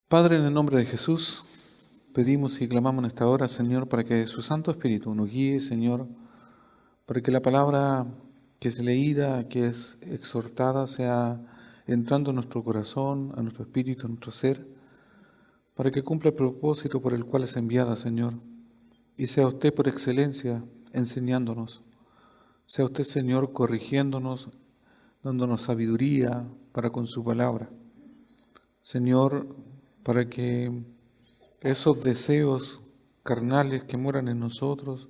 Padre, en el nombre de Jesús, pedimos y clamamos en esta hora, Señor, para que su Santo Espíritu nos guíe, Señor, para que la palabra que es leída, que es exhortada, sea entrando en nuestro corazón, a nuestro espíritu, a nuestro ser, para que cumpla el propósito por el cual es enviada, Señor, y sea usted por excelencia enseñándonos, sea usted, Señor, corrigiéndonos, dándonos sabiduría para con su palabra. Señor, para que esos deseos carnales que moran en nosotros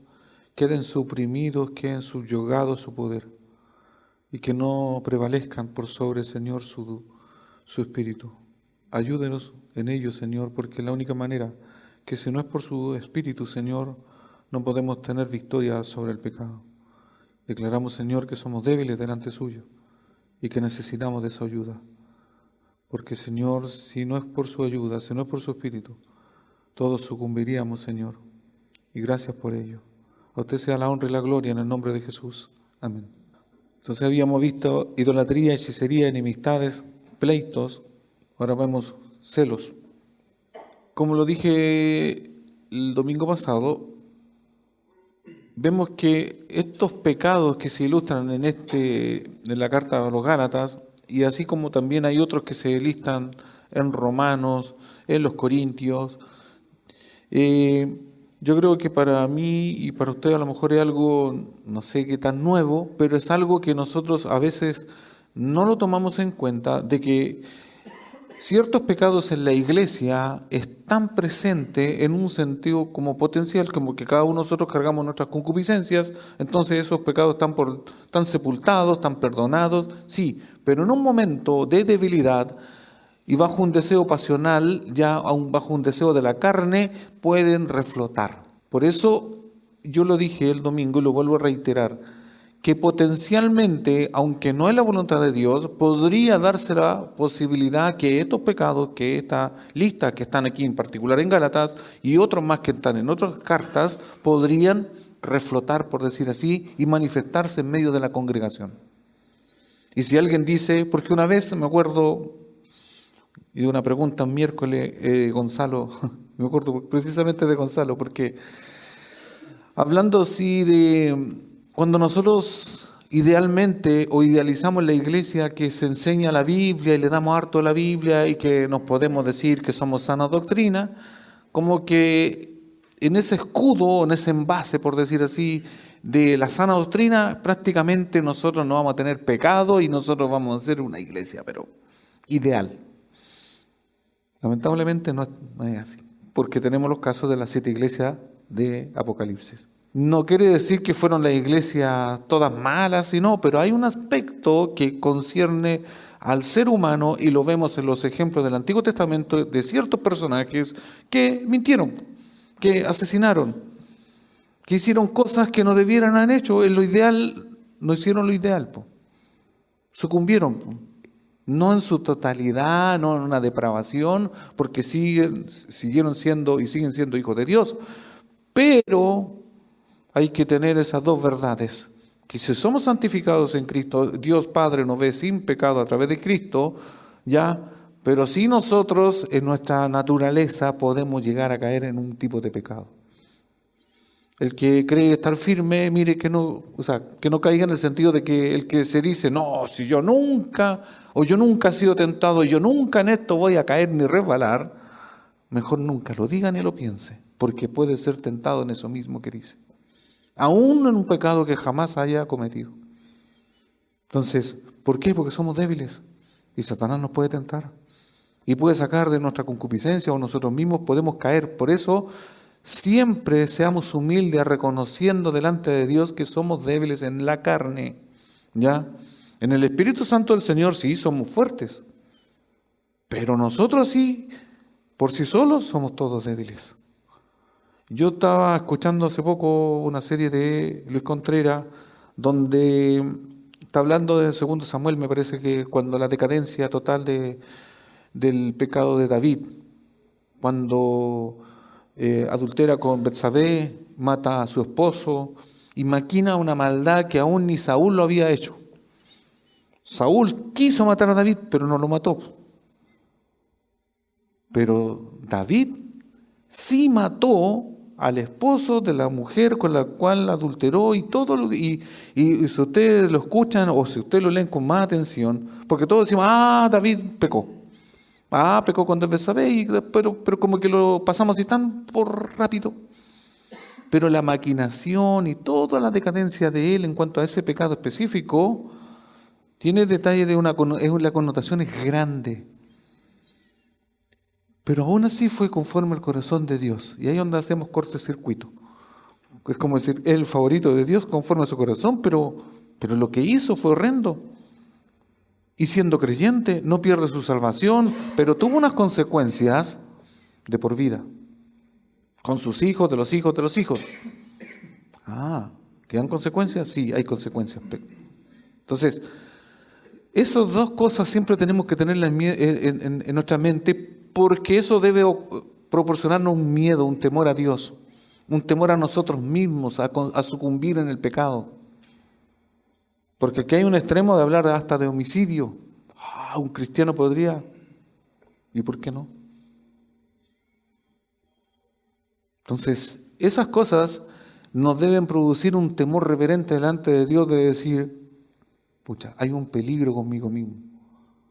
queden suprimidos, queden subyugados a su poder y que no prevalezcan por sobre, Señor, su espíritu. Ayúdenos en ello, Señor, porque es la única manera que si no es por su espíritu, Señor, no podemos tener victoria sobre el pecado. Declaramos, Señor, que somos débiles delante suyo y que necesitamos de su ayuda. Porque, Señor, si no es por su ayuda, si no es por su espíritu, todos sucumbiríamos, Señor. Y gracias por ello. A usted sea la honra y la gloria en el nombre de Jesús. Amén. Entonces habíamos visto idolatría, hechicería, enemistades, pleitos. Ahora vemos celos. Como lo dije el domingo pasado, vemos que estos pecados que se ilustran en la carta a los Gálatas, y así como también hay otros que se listan en Romanos, en los Corintios, yo creo que para mí y para usted a lo mejor es algo, no sé qué tan nuevo, pero es algo que nosotros a veces no lo tomamos en cuenta, de que ciertos pecados en la iglesia están presentes en un sentido como potencial, como que cada uno de nosotros cargamos nuestras concupiscencias, entonces esos pecados están sepultados, están perdonados, sí, pero en un momento de debilidad y bajo un deseo pasional, bajo un deseo de la carne, pueden reflotar. Por eso yo lo dije el domingo y lo vuelvo a reiterar, que potencialmente, aunque no es la voluntad de Dios, podría darse la posibilidad que estos pecados, que esta lista que están aquí en particular en Gálatas y otros más que están en otras cartas, podrían reflotar, por decir así, y manifestarse en medio de la congregación. Y si alguien dice, porque una vez me acuerdo, y de una pregunta un miércoles, Gonzalo, me acuerdo precisamente de Gonzalo, porque hablando así de cuando nosotros idealmente o idealizamos la iglesia que se enseña la Biblia y le damos harto a la Biblia y que nos podemos decir que somos sana doctrina, como que en ese escudo, en ese envase, por decir así, de la sana doctrina, prácticamente nosotros no vamos a tener pecado y nosotros vamos a ser una iglesia, pero ideal. Lamentablemente no es así, porque tenemos los casos de las 7 iglesias de Apocalipsis. No quiere decir que fueron las iglesias todas malas, sino, pero hay un aspecto que concierne al ser humano y lo vemos en los ejemplos del Antiguo Testamento de ciertos personajes que mintieron, que asesinaron, que hicieron cosas que no debieran haber hecho. En lo ideal, no hicieron lo ideal, sucumbieron, no en su totalidad, no en una depravación, porque siguieron siendo y siguen siendo hijos de Dios, pero hay que tener esas dos verdades, que si somos santificados en Cristo, Dios Padre nos ve sin pecado a través de Cristo, ya, pero si nosotros en nuestra naturaleza podemos llegar a caer en un tipo de pecado. El que cree estar firme, mire que no caiga en el sentido de que el que se dice, no, si yo nunca he sido tentado, yo nunca en esto voy a caer ni resbalar, mejor nunca lo diga ni lo piense, porque puede ser tentado en eso mismo que dice. Aún en un pecado que jamás haya cometido. Entonces, ¿por qué? Porque somos débiles y Satanás nos puede tentar y puede sacar de nuestra concupiscencia o nosotros mismos podemos caer. Por eso, siempre seamos humildes reconociendo delante de Dios que somos débiles en la carne. ¿Ya? En el Espíritu Santo del Señor sí somos fuertes, pero nosotros sí, por sí solos, somos todos débiles. Yo estaba escuchando hace poco una serie de Luis Contreras donde está hablando de 2 Samuel, me parece que cuando la decadencia total del pecado de David, cuando adultera con Betsabé, mata a su esposo y maquina una maldad que aún ni Saúl lo había hecho. Saúl quiso matar a David, pero no lo mató. Pero David sí mató al esposo de la mujer con la cual adulteró y todo. Y si ustedes lo escuchan o si ustedes lo leen con más atención, porque todos decimos, David pecó. Pecó con Betsabé, pero como que lo pasamos así tan por rápido. Pero la maquinación y toda la decadencia de él en cuanto a ese pecado específico tiene detalle la connotación es grande. Pero aún así fue conforme al corazón de Dios. Y ahí es donde hacemos cortocircuito. Es como decir, el favorito de Dios conforme a su corazón, pero lo que hizo fue horrendo. Y siendo creyente, no pierde su salvación, pero tuvo unas consecuencias de por vida. Con sus hijos, de los hijos, de los hijos. ¿Quedan consecuencias? Sí, hay consecuencias. Entonces, esas dos cosas siempre tenemos que tenerlas en nuestra mente, porque eso debe proporcionarnos un miedo, un temor a Dios, un temor a nosotros mismos, a sucumbir en el pecado. Porque aquí hay un extremo de hablar hasta de homicidio. Un cristiano podría. ¿Y por qué no? Entonces, esas cosas nos deben producir un temor reverente delante de Dios de decir, hay un peligro conmigo mismo.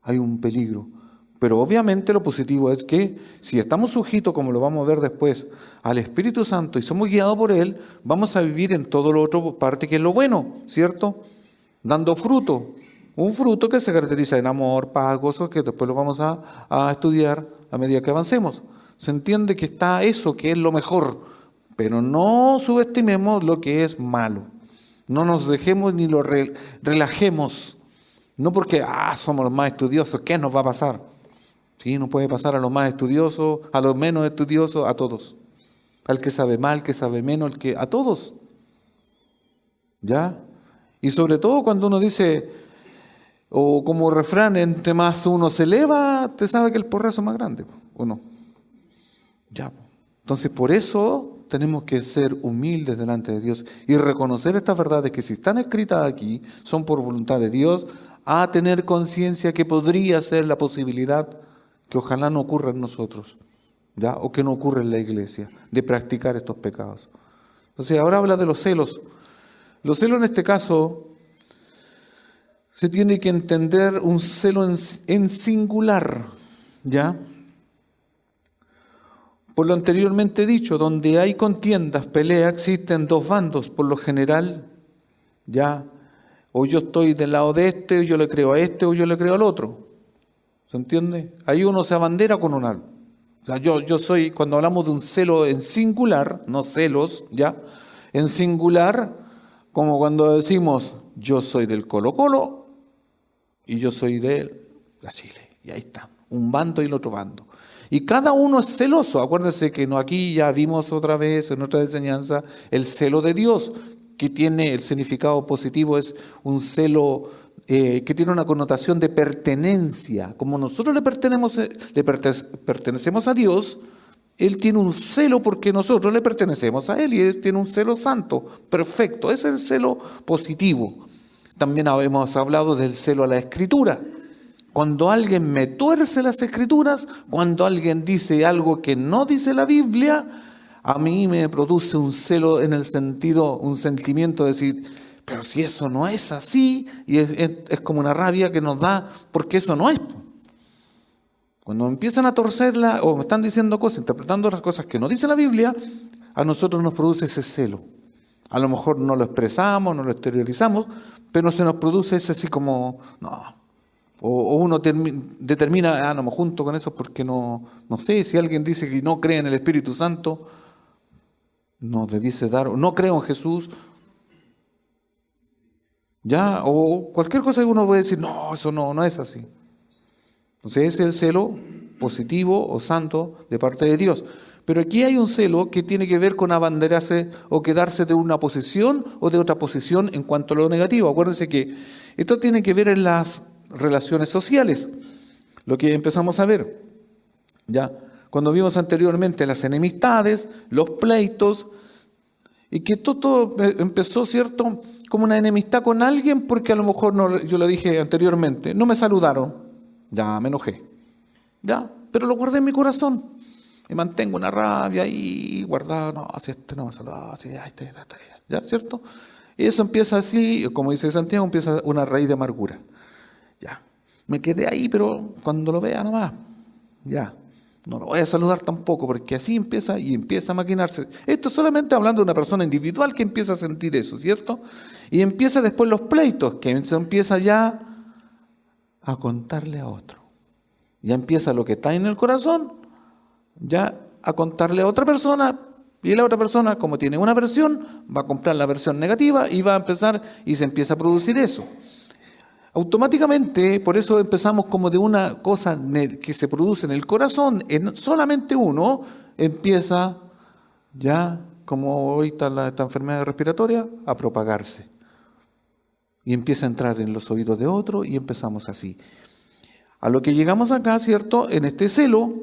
Hay un peligro. Pero obviamente lo positivo es que si estamos sujetos, como lo vamos a ver después, al Espíritu Santo y somos guiados por Él, vamos a vivir en todo lo otro parte que es lo bueno, ¿cierto? Dando fruto, un fruto que se caracteriza en amor, paz, gozo, que después lo vamos a estudiar a medida que avancemos. Se entiende que está eso, que es lo mejor, pero no subestimemos lo que es malo. No nos dejemos ni lo relajemos, no porque somos los más estudiosos, ¿qué nos va a pasar? Sí, nos puede pasar a los más estudiosos, a los menos estudiosos, a todos. Al que sabe más, al que sabe menos, a todos. ¿Ya? Y sobre todo cuando uno dice, o como refrán, entre más uno se eleva, te sabe que el porrazo es más grande, ¿o no? Ya. Entonces, por eso tenemos que ser humildes delante de Dios y reconocer estas verdades que si están escritas aquí, son por voluntad de Dios, a tener conciencia que podría ser la posibilidad que ojalá no ocurra en nosotros, ¿ya? O que no ocurra en la iglesia, de practicar estos pecados. Entonces, ahora habla de los celos. Los celos en este caso, se tiene que entender un celo en singular, ¿ya? Por lo anteriormente dicho, donde hay contiendas, peleas, existen dos bandos, por lo general, ¿ya? O yo estoy del lado de este, o yo le creo a este, o yo le creo al otro. ¿Se entiende? Ahí uno se abandera con un algo. O sea, yo soy, cuando hablamos de un celo en singular, no celos, ¿ya? En singular, como cuando decimos, yo soy del Colo-Colo y yo soy de la Chile. Y ahí está, un bando y el otro bando. Y cada uno es celoso. Acuérdense que aquí ya vimos otra vez en nuestra enseñanza el celo de Dios, que tiene el significado positivo, es un celo que tiene una connotación de pertenencia. Como nosotros le pertenecemos a Dios, Él tiene un celo porque nosotros le pertenecemos a Él y Él tiene un celo santo, perfecto. Ese es el celo positivo. También hemos hablado del celo a la Escritura. Cuando alguien me tuerce las Escrituras, cuando alguien dice algo que no dice la Biblia, a mí me produce un celo en el sentido, un sentimiento de decir, pero si eso no es así, y es como una rabia que nos da, porque eso no es. Cuando empiezan a torcerla o me están diciendo cosas, interpretando las cosas que no dice la Biblia, a nosotros nos produce ese celo. A lo mejor no lo expresamos, no lo exteriorizamos, pero se nos produce ese así como, no. O uno determina, no me junto con eso porque no sé, si alguien dice que no cree en el Espíritu Santo, no debiese dar, no creo en Jesús, ya, o cualquier cosa que uno puede decir, no, eso no es así. Entonces ese es el celo positivo o santo de parte de Dios. Pero aquí hay un celo que tiene que ver con abanderarse o quedarse de una posición o de otra posición en cuanto a lo negativo. Acuérdense que esto tiene que ver en las relaciones sociales, lo que empezamos a ver, ya cuando vimos anteriormente las enemistades, los pleitos, y que todo empezó, ¿cierto?, como una enemistad con alguien porque a lo mejor, no, yo lo dije anteriormente, no me saludaron, ya me enojé, ya, pero lo guardé en mi corazón. Y mantengo una rabia ahí guardada, no, si este no me saludaba, si ya, ¿cierto? Y eso empieza así, como dice Santiago, empieza una raíz de amargura. Ya, me quedé ahí, pero cuando lo vea nomás, ya, no lo voy a saludar tampoco, porque así empieza a maquinarse. Esto solamente hablando de una persona individual que empieza a sentir eso, ¿cierto? Y empieza después los pleitos, que se empieza ya a contarle a otro. Ya empieza lo que está en el corazón, ya a contarle a otra persona, y la otra persona, como tiene una versión, va a comprar la versión negativa y va a empezar, y se empieza a producir eso. Automáticamente, por eso empezamos como de una cosa que se produce en el corazón, en solamente uno, empieza ya, como hoy está esta enfermedad respiratoria, a propagarse. Y empieza a entrar en los oídos de otro y empezamos así. A lo que llegamos acá, ¿cierto? En este celo,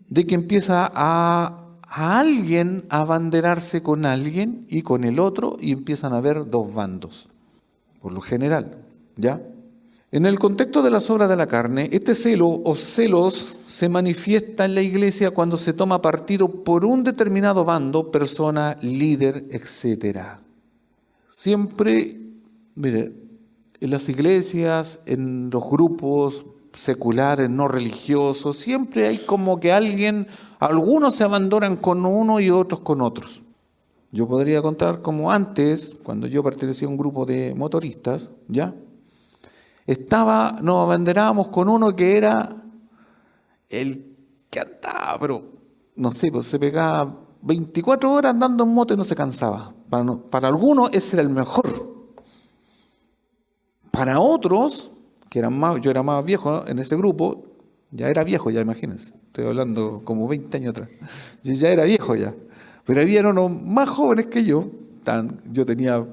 de que empieza a alguien a abanderarse con alguien y con el otro, y empiezan a haber dos bandos, por lo general. ¿Ya? En el contexto de las obras de la carne, este celo o celos se manifiesta en la iglesia cuando se toma partido por un determinado bando, persona, líder, etc. Siempre, mire, en las iglesias, en los grupos seculares, no religiosos, siempre hay como que algunos se abandonan con uno y otros con otros. Yo podría contar como antes, cuando yo pertenecía a un grupo de motoristas, ¿ya? Nos abanderábamos con uno que era el que andaba, pero no sé, pues se pegaba 24 horas andando en moto y no se cansaba. Para algunos ese era el mejor. Para otros, que eran más, yo era más viejo, ¿no? En ese grupo, ya era viejo, ya imagínense, estoy hablando como 20 años atrás, yo ya era viejo ya, pero había unos más jóvenes que yo tenía,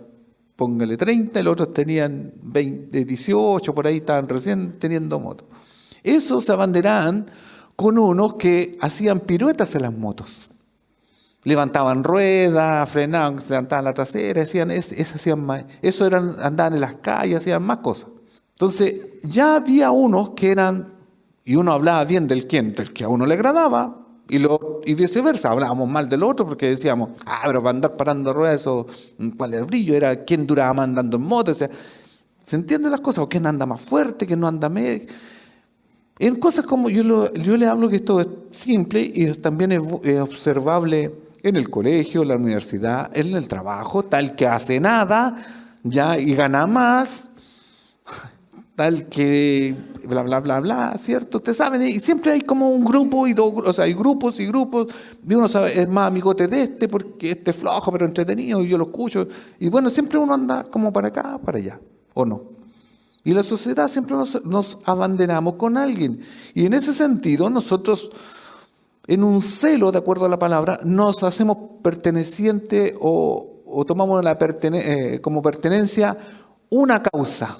póngale 30, y los otros tenían 20, 18, por ahí estaban recién teniendo moto. Esos se abanderaban con unos que hacían piruetas en las motos. Levantaban ruedas, frenaban, levantaban la trasera, andaban en las calles, hacían más cosas. Entonces, ya había unos que y uno hablaba bien del que a uno le agradaba, y viceversa, hablábamos mal del otro porque decíamos, pero para andar parando ruedas, eso, ¿cuál era el brillo? Era quién duraba más andando en moto, o sea, ¿se entienden las cosas? O quién anda más fuerte, quién no anda medio. En cosas como yo le hablo que esto es simple y también es observable en el colegio, en la universidad, en el trabajo, tal que hace nada ya y gana más, tal que bla, bla, bla, bla, ¿cierto? Ustedes saben, y siempre hay como un grupo y dos, o sea, hay grupos y grupos, y uno sabe, es más amigote de porque este es flojo pero entretenido, y yo lo escucho, y bueno, siempre uno anda como para acá, para allá, ¿o no? Y la sociedad siempre nos abanderamos con alguien, y en ese sentido nosotros, en un celo, de acuerdo a la palabra, nos hacemos perteneciente o tomamos como pertenencia una causa.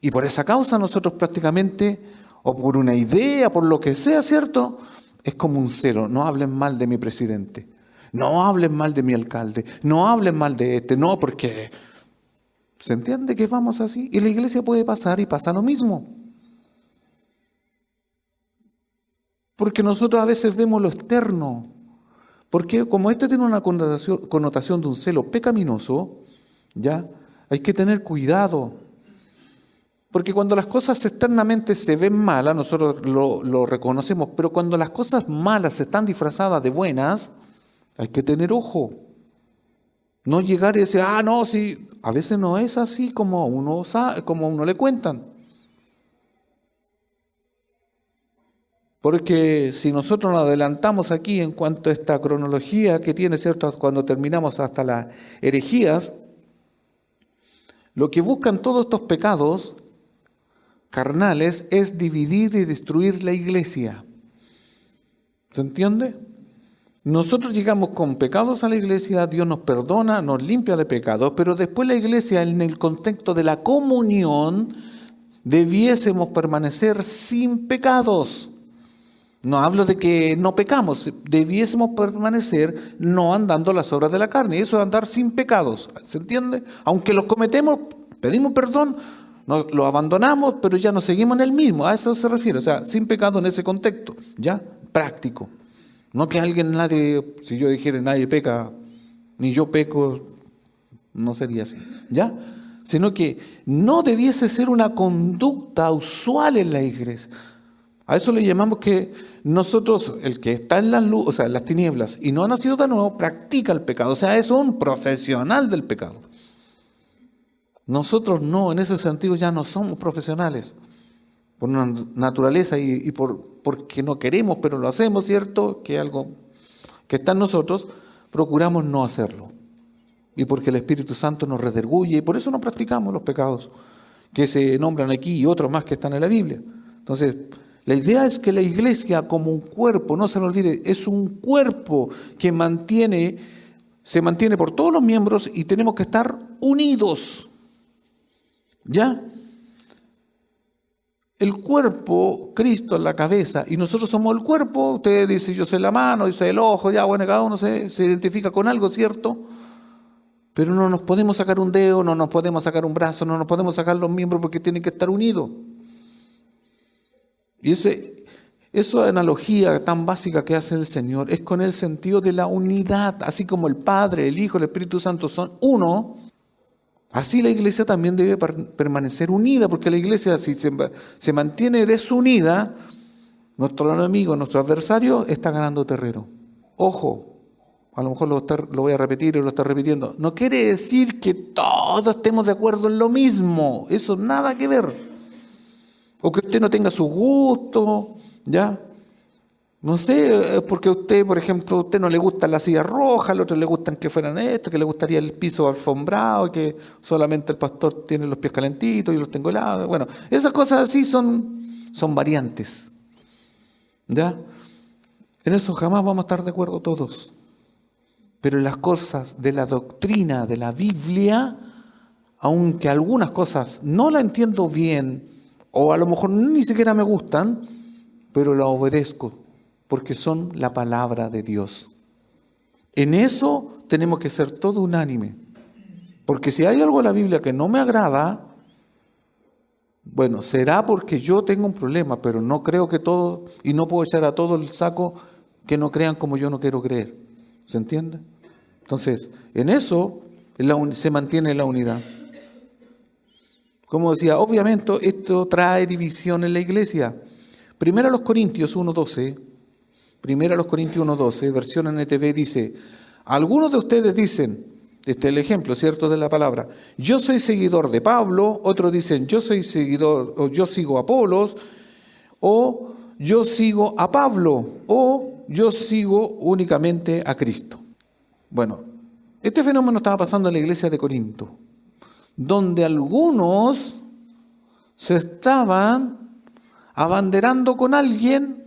Y por esa causa nosotros prácticamente, o por una idea, por lo que sea, ¿cierto? Es como un celo. No hablen mal de mi presidente. No hablen mal de mi alcalde. No hablen mal de este. No, porque ¿se entiende que vamos así? Y la iglesia puede pasar y pasa lo mismo. Porque nosotros a veces vemos lo externo. Porque como este tiene una connotación de un celo pecaminoso, ¿ya? Hay que tener cuidado. Porque cuando las cosas externamente se ven malas, nosotros lo reconocemos, pero cuando las cosas malas están disfrazadas de buenas, hay que tener ojo. No llegar y decir, no, sí, a veces no es así como uno le cuentan. Porque si nosotros nos adelantamos aquí en cuanto a esta cronología que tiene, ¿cierto? Cuando terminamos hasta las herejías, lo que buscan todos estos pecados carnales es dividir y destruir la iglesia. ¿Se entiende? Nosotros llegamos con pecados a la iglesia, Dios nos perdona, nos limpia de pecados, pero después la iglesia, en el contexto de la comunión, debiésemos permanecer sin pecados. No hablo de que no pecamos, debiésemos permanecer no andando las obras de la carne, y eso es andar sin pecados, ¿se entiende? Aunque los cometemos, pedimos perdón, Lo abandonamos, pero ya no seguimos en el mismo. A eso se refiere, o sea, sin pecado en ese contexto, ¿ya? Práctico. No que nadie, si yo dijera nadie peca, ni yo peco, no sería así, ¿ya? Sino que no debiese ser una conducta usual en la iglesia. A eso le llamamos que nosotros, el que está en la luz, o sea, en las tinieblas, y no ha nacido de nuevo, practica el pecado. O sea, es un profesional del pecado. Nosotros no, en ese sentido ya no somos profesionales. Por una naturaleza y porque no queremos, pero lo hacemos, ¿cierto? Que es algo que está en nosotros, procuramos no hacerlo. Y porque el Espíritu Santo nos redarguye, y por eso no practicamos los pecados que se nombran aquí y otros más que están en la Biblia. Entonces, la idea es que la iglesia como un cuerpo, no se nos olvide, es un cuerpo que se mantiene por todos los miembros y tenemos que estar unidos. ¿Ya? El cuerpo, Cristo es la cabeza y nosotros somos el cuerpo. Usted dice yo soy la mano, yo soy el ojo, ya bueno, cada uno se identifica con algo, ¿cierto? Pero no nos podemos sacar un dedo, no nos podemos sacar un brazo, no nos podemos sacar los miembros porque tienen que estar unidos. Y esa analogía tan básica que hace el Señor es con el sentido de la unidad, así como el Padre, el Hijo, el Espíritu Santo son uno. Así la iglesia también debe permanecer unida, porque la iglesia si se mantiene desunida, nuestro enemigo, nuestro adversario está ganando terreno. Ojo, a lo mejor lo voy a repetir y lo está repitiendo. No quiere decir que todos estemos de acuerdo en lo mismo, eso nada que ver. O que usted no tenga su gusto, ¿ya? No sé, porque usted, por ejemplo, a usted no le gusta la silla roja, al otro le gustan que fueran esto, que le gustaría el piso alfombrado, que solamente el pastor tiene los pies calentitos y los tengo helados. Bueno, esas cosas así son variantes. ¿Ya? En eso jamás vamos a estar de acuerdo todos. Pero en las cosas de la doctrina de la Biblia, aunque algunas cosas no la entiendo bien, o a lo mejor ni siquiera me gustan, pero la obedezco. Porque son la palabra de Dios. En eso tenemos que ser todo unánime. Porque si hay algo en la Biblia que no me agrada, bueno, será porque yo tengo un problema, pero no creo que todo, y no puedo echar a todo el saco que no crean como yo no quiero creer. ¿Se entiende? Entonces, en eso se mantiene la unidad. Como decía, obviamente esto trae división en la iglesia. Primero a los Corintios 1:12, versión NTV dice, algunos de ustedes dicen, este es el ejemplo, ¿cierto?, de la palabra, yo soy seguidor de Pablo, otros dicen, yo soy seguidor, o yo sigo a Apolos, o yo sigo a Pablo, o yo sigo únicamente a Cristo. Bueno, este fenómeno estaba pasando en la iglesia de Corinto, donde algunos se estaban abanderando con alguien,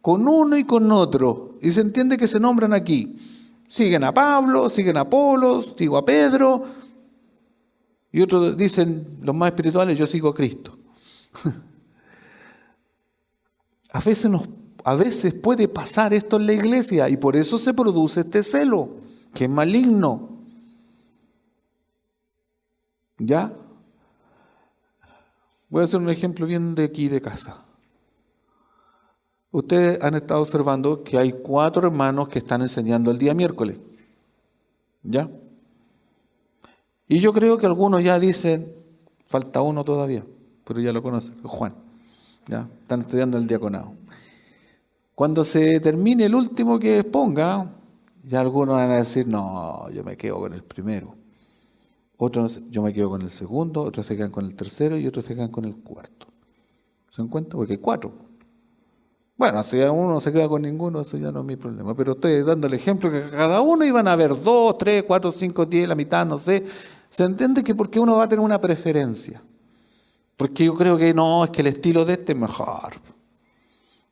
con uno y con otro. Y se entiende que se nombran aquí. Siguen a Pablo, siguen a Apolos, sigo a Pedro. Y otros dicen, los más espirituales, yo sigo a Cristo. A veces puede pasar esto en la iglesia y por eso se produce este celo, que es maligno. ¿Ya? Voy a hacer un ejemplo bien de aquí de casa. Ustedes han estado observando que hay 4 hermanos que están enseñando el día miércoles. ¿Ya? Y yo creo que algunos ya dicen, falta uno todavía, pero ya lo conocen, Juan. ¿Ya? Están estudiando el diaconado. Cuando se termine el último que exponga, ya algunos van a decir, no, yo me quedo con el primero. Otros, yo me quedo con el segundo, otros se quedan con el tercero y otros se quedan con el cuarto. ¿Se dan cuenta? Porque hay 4. Bueno, si uno se queda con ninguno, eso ya no es mi problema. Pero estoy dando el ejemplo que cada uno iban a haber 2, 3, 4, 5, 10, la mitad, no sé. Se entiende que porque uno va a tener una preferencia. Porque yo creo que no, es que el estilo de este es mejor.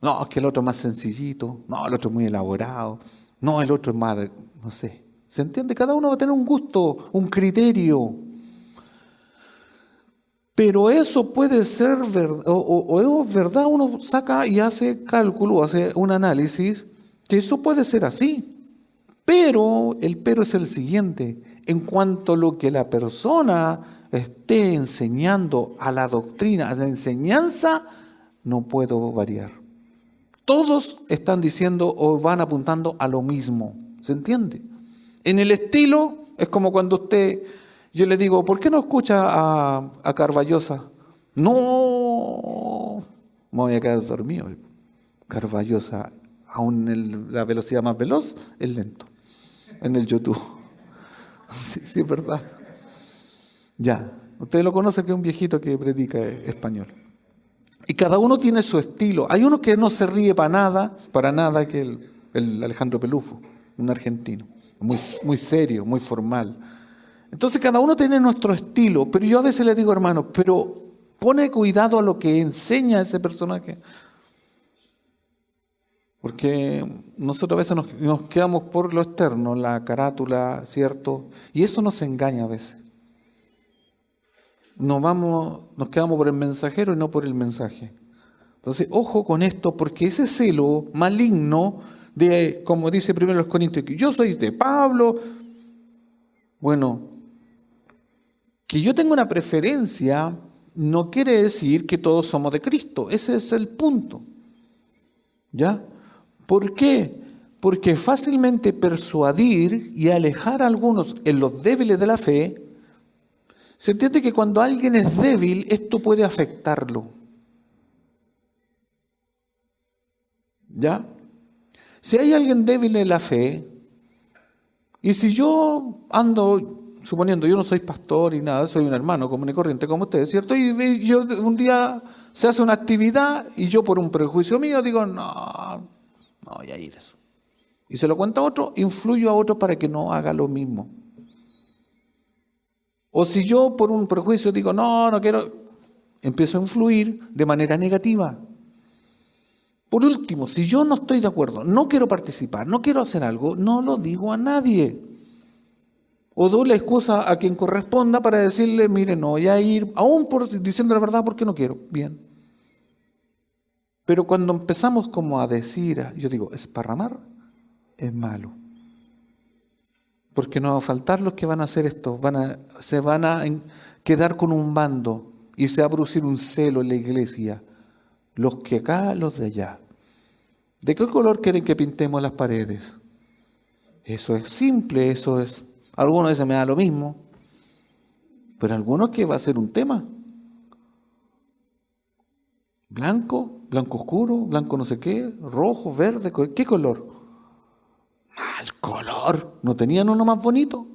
No, es que el otro es más sencillito. No, el otro es muy elaborado. No, el otro es más, no sé. ¿Se entiende? Cada uno va a tener un gusto, un criterio. Pero eso puede ser verdad, o es verdad, uno saca y hace cálculo, hace un análisis, que eso puede ser así. Pero el pero es el siguiente, en cuanto a lo que la persona esté enseñando, a la doctrina, a la enseñanza, no puedo variar. Todos están diciendo o van apuntando a lo mismo. ¿Se entiende? En el estilo es como cuando yo le digo, ¿por qué no escucha a Carballosa? No, me voy a quedar dormido. Carballosa, aún en la velocidad más veloz, es lento. En el YouTube. Sí, es verdad. Ya, ustedes lo conocen, que es un viejito que predica español. Y cada uno tiene su estilo. Hay uno que no se ríe para nada, que el Alejandro Pelufo, un argentino, muy serio, muy formal. Entonces cada uno tiene nuestro estilo, pero yo a veces le digo, hermano, pero pone cuidado a lo que enseña ese personaje. Porque nosotros a veces nos quedamos por lo externo, la carátula, ¿cierto? Y eso nos engaña a veces. Nos quedamos por el mensajero y no por el mensaje. Entonces, ojo con esto, porque ese celo maligno de, como dice primero los Corintios, que yo soy de Pablo, bueno, que yo tenga una preferencia no quiere decir que todos somos de Cristo. Ese es el punto. ¿Ya? ¿Por qué? Porque fácilmente persuadir y alejar a algunos en los débiles de la fe. Se entiende que cuando alguien es débil, esto puede afectarlo. ¿Ya? Si hay alguien débil en la fe, y si yo ando, suponiendo, yo no soy pastor y nada, soy un hermano común y corriente como ustedes, ¿cierto? Y yo un día se hace una actividad y yo por un prejuicio mío digo, no voy a ir a eso. Y se lo cuenta a otro, influyo a otro para que no haga lo mismo. O si yo por un prejuicio digo, no quiero, empiezo a influir de manera negativa. Por último, si yo no estoy de acuerdo, no quiero participar, no quiero hacer algo, no lo digo a nadie. O doy la excusa a quien corresponda para decirle, mire, no voy a ir, aún diciendo la verdad porque no quiero. Bien. Pero cuando empezamos como a decir, yo digo, esparramar es malo. Porque no va a faltar los que van a hacer esto, se van a quedar con un bando y se va a producir un celo en la iglesia. Los que acá, los de allá. ¿De qué color quieren que pintemos las paredes? Eso es simple, eso es... Algunos dicen, me da lo mismo. Pero algunos que va a ser un tema. Blanco, blanco oscuro, blanco no sé qué, rojo, verde, ¿qué color? Mal color. ¿No tenían uno más bonito?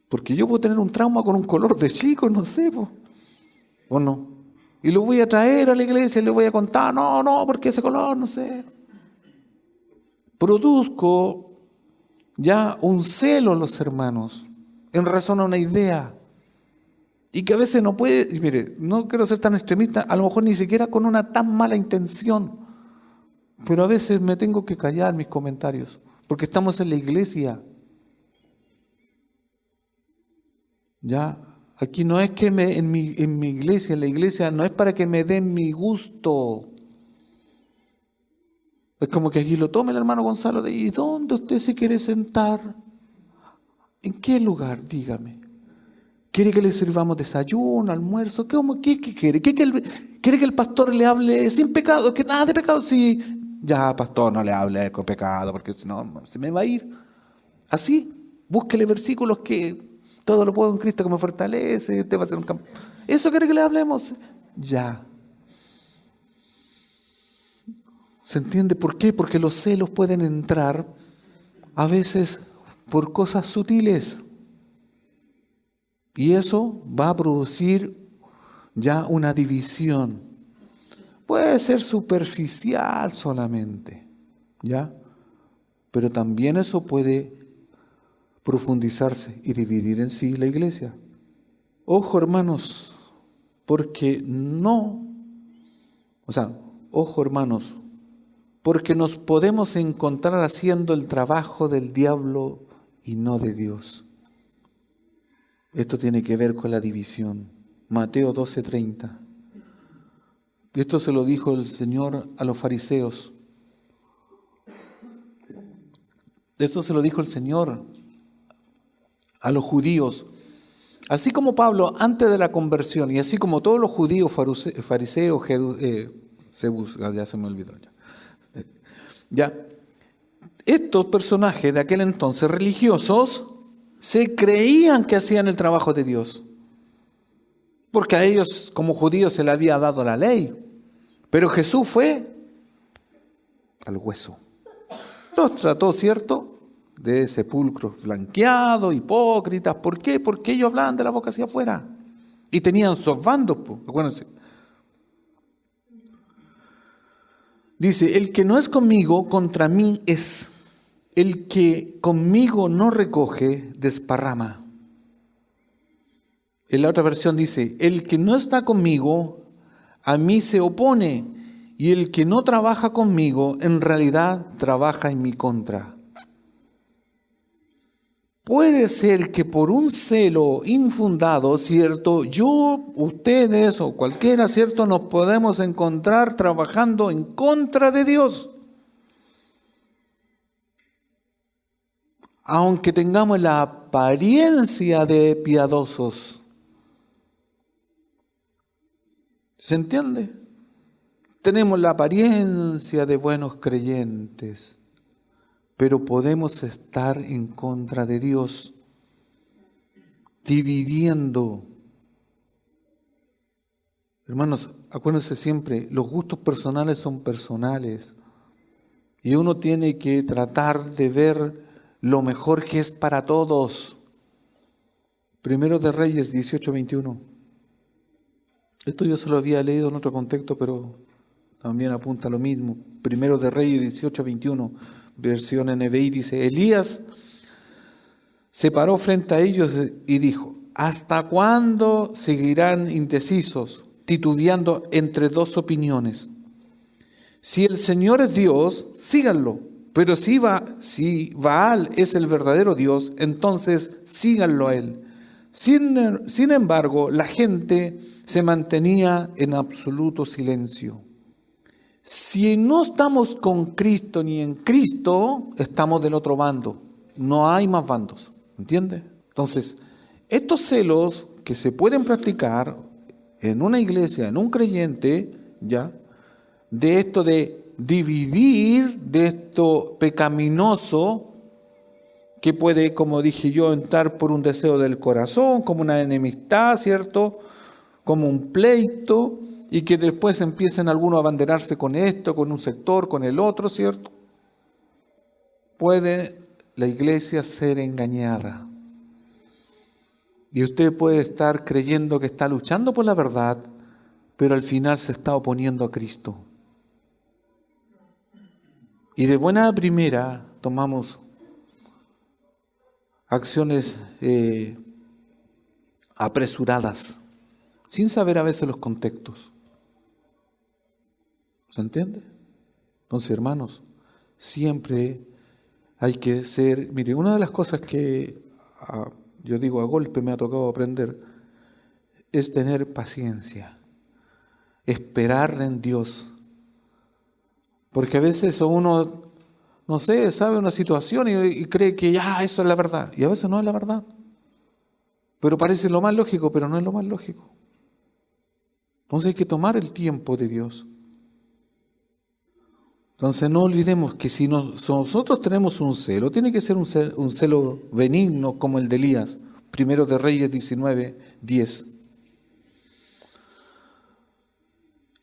Porque yo puedo tener un trauma con un color de chico, no sé, ¿o no? Y lo voy a traer a la iglesia y le voy a contar, no, porque ese color, no sé. Produzco ya un celo en los hermanos, en razón a una idea. Y que a veces no puede, y mire, no quiero ser tan extremista, a lo mejor ni siquiera con una tan mala intención, pero a veces me tengo que callar mis comentarios, porque estamos en la iglesia. Ya, aquí no es que en mi iglesia, la iglesia no es para que me den mi gusto. Es como que aquí lo tome el hermano Gonzalo, ¿y dónde usted se quiere sentar? ¿En qué lugar? Dígame. ¿Quiere que le sirvamos desayuno, almuerzo? ¿Qué quiere? ¿Quiere que el pastor le hable sin pecado? ¿Que nada de pecado? Sí, ya, pastor, no le hable con pecado, porque si no, se me va a ir. Así, búsquele versículos que todo lo puedo en Cristo que me fortalece, usted va a ser un campo. ¿Eso quiere que le hablemos? Ya. ¿Se entiende por qué? Porque los celos pueden entrar a veces por cosas sutiles. Y eso va a producir ya una división. Puede ser superficial solamente, ¿ya? Pero también eso puede profundizarse y dividir en sí la iglesia. Ojo, hermanos, ojo, hermanos, porque nos podemos encontrar haciendo el trabajo del diablo y no de Dios. Esto tiene que ver con la división. Mateo 12:30. Esto se lo dijo el Señor a los fariseos. Esto se lo dijo el Señor a los judíos. Así como Pablo antes de la conversión, y así como todos los judíos, fariseos, ya se me olvidó. Ya, estos personajes de aquel entonces religiosos se creían que hacían el trabajo de Dios, porque a ellos como judíos se les había dado la ley, pero Jesús fue al hueso. Los trató, ¿cierto?, de sepulcros blanqueados, hipócritas. ¿Por qué? Porque ellos hablaban de la boca hacia afuera y tenían sus bandos, acuérdense. Dice, el que no es conmigo, contra mí es. El que conmigo no recoge, desparrama. En la otra versión dice, el que no está conmigo, a mí se opone. Y el que no trabaja conmigo, en realidad trabaja en mi contra. Puede ser que por un celo infundado, ¿cierto?, yo, ustedes o cualquiera, ¿cierto?, nos podemos encontrar trabajando en contra de Dios. Aunque tengamos la apariencia de piadosos. ¿Se entiende? Tenemos la apariencia de buenos creyentes, pero podemos estar en contra de Dios, dividiendo. Hermanos, acuérdense siempre, los gustos personales son personales y uno tiene que tratar de ver lo mejor que es para todos. Primero de Reyes 18:21. Esto yo se lo había leído en otro contexto, pero también apunta a lo mismo. Primero de Reyes 18:21. Versión NBI dice, Elías se paró frente a ellos y dijo, ¿hasta cuándo seguirán indecisos, titubeando entre dos opiniones? Si el Señor es Dios, síganlo, pero si Baal es el verdadero Dios, entonces síganlo a él. Sin embargo, la gente se mantenía en absoluto silencio. Si no estamos con Cristo ni en Cristo, estamos del otro bando. No hay más bandos, ¿entiende? Entonces, estos celos que se pueden practicar en una iglesia, en un creyente, ¿ya?, de esto de dividir, de esto pecaminoso, que puede, como dije yo, entrar por un deseo del corazón, como una enemistad, ¿cierto?, como un pleito, y que después empiecen algunos a abanderarse con esto, con un sector, con el otro, ¿cierto? Puede la iglesia ser engañada. Y usted puede estar creyendo que está luchando por la verdad, pero al final se está oponiendo a Cristo. Y de buena primera tomamos acciones apresuradas, sin saber a veces los contextos. ¿Se entiende? Entonces, hermanos, siempre hay que ser... Mire, una de las cosas que yo digo a golpe me ha tocado aprender es tener paciencia, esperar en Dios. Porque a veces uno, no sé, sabe una situación y cree que ya eso es la verdad. Y a veces no es la verdad. Pero parece lo más lógico, pero no es lo más lógico. Entonces hay que tomar el tiempo de Dios. Entonces no olvidemos que si nosotros tenemos un celo, tiene que ser un celo benigno como el de Elías. Primero de Reyes 19:10.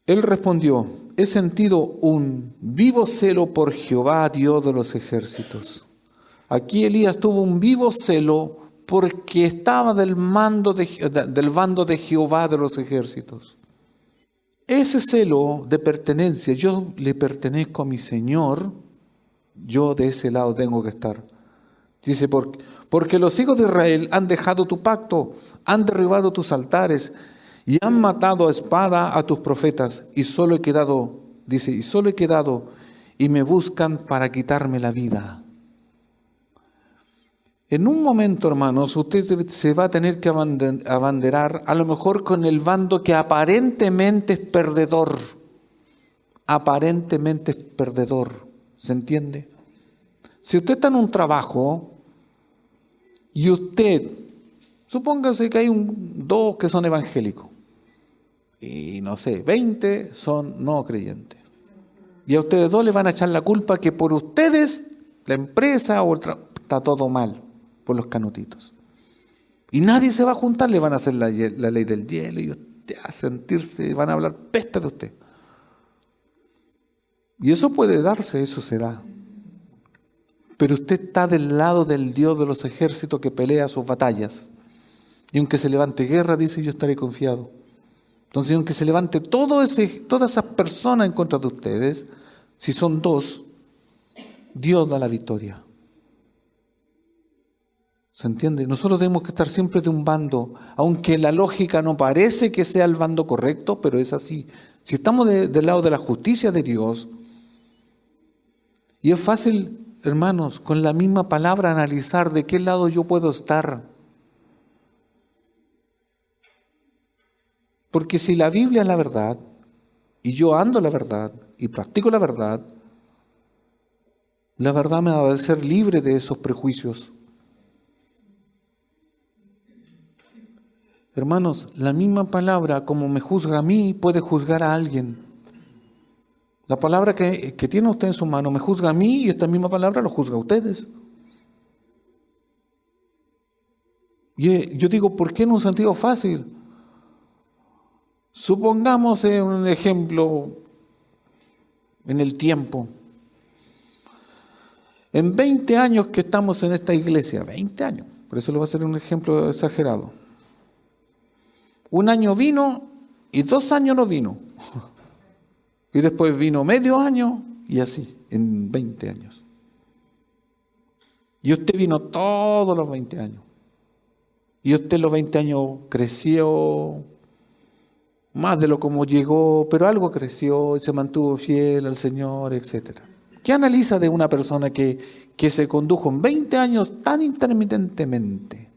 Él respondió, he sentido un vivo celo por Jehová, Dios de los ejércitos. Aquí Elías tuvo un vivo celo porque estaba del bando de Jehová de los ejércitos. Ese celo de pertenencia, yo le pertenezco a mi Señor, yo de ese lado tengo que estar. Dice, porque los hijos de Israel han dejado tu pacto, han derribado tus altares y han matado a espada a tus profetas, y solo he quedado, dice, y me buscan para quitarme la vida. En un momento, hermanos, usted se va a tener que abanderar a lo mejor con el bando que aparentemente es perdedor. Aparentemente es perdedor. ¿Se entiende? Si usted está en un trabajo y usted, supóngase que hay dos que son evangélicos y no sé, 20 son no creyentes. Y a ustedes dos les van a echar la culpa que por ustedes la empresa o está todo mal por los canutitos. Y nadie se va a juntar, le van a hacer la ley del hielo y usted a sentirse, van a hablar peste de usted. Y eso puede darse, eso se da. Pero usted está del lado del Dios de los ejércitos que pelea sus batallas. Y aunque se levante guerra, dice, yo estaré confiado. Entonces, aunque se levante todas esas personas en contra de ustedes, si son dos, Dios da la victoria. ¿Se entiende? Nosotros tenemos que estar siempre de un bando, aunque la lógica no parece que sea el bando correcto, pero es así. Si estamos del lado de la justicia de Dios, y es fácil, hermanos, con la misma palabra analizar de qué lado yo puedo estar. Porque si la Biblia es la verdad, y yo ando la verdad, y practico la verdad me va a hacer libre de esos prejuicios. Hermanos, la misma palabra, como me juzga a mí, puede juzgar a alguien. La palabra que tiene usted en su mano me juzga a mí y esta misma palabra lo juzga a ustedes. Y yo digo, ¿por qué en un sentido fácil? Supongamos un ejemplo en el tiempo. En 20 años que estamos en esta iglesia, 20 años, por eso le voy a hacer un ejemplo exagerado. Un año vino y 2 años no vino. Y después vino medio año y así, en 20 años. Y usted vino todos los 20 años. Y usted en los 20 años creció más de lo como llegó, pero algo creció y se mantuvo fiel al Señor, etc. ¿Qué analiza de una persona que se condujo en 20 años tan intermitentemente?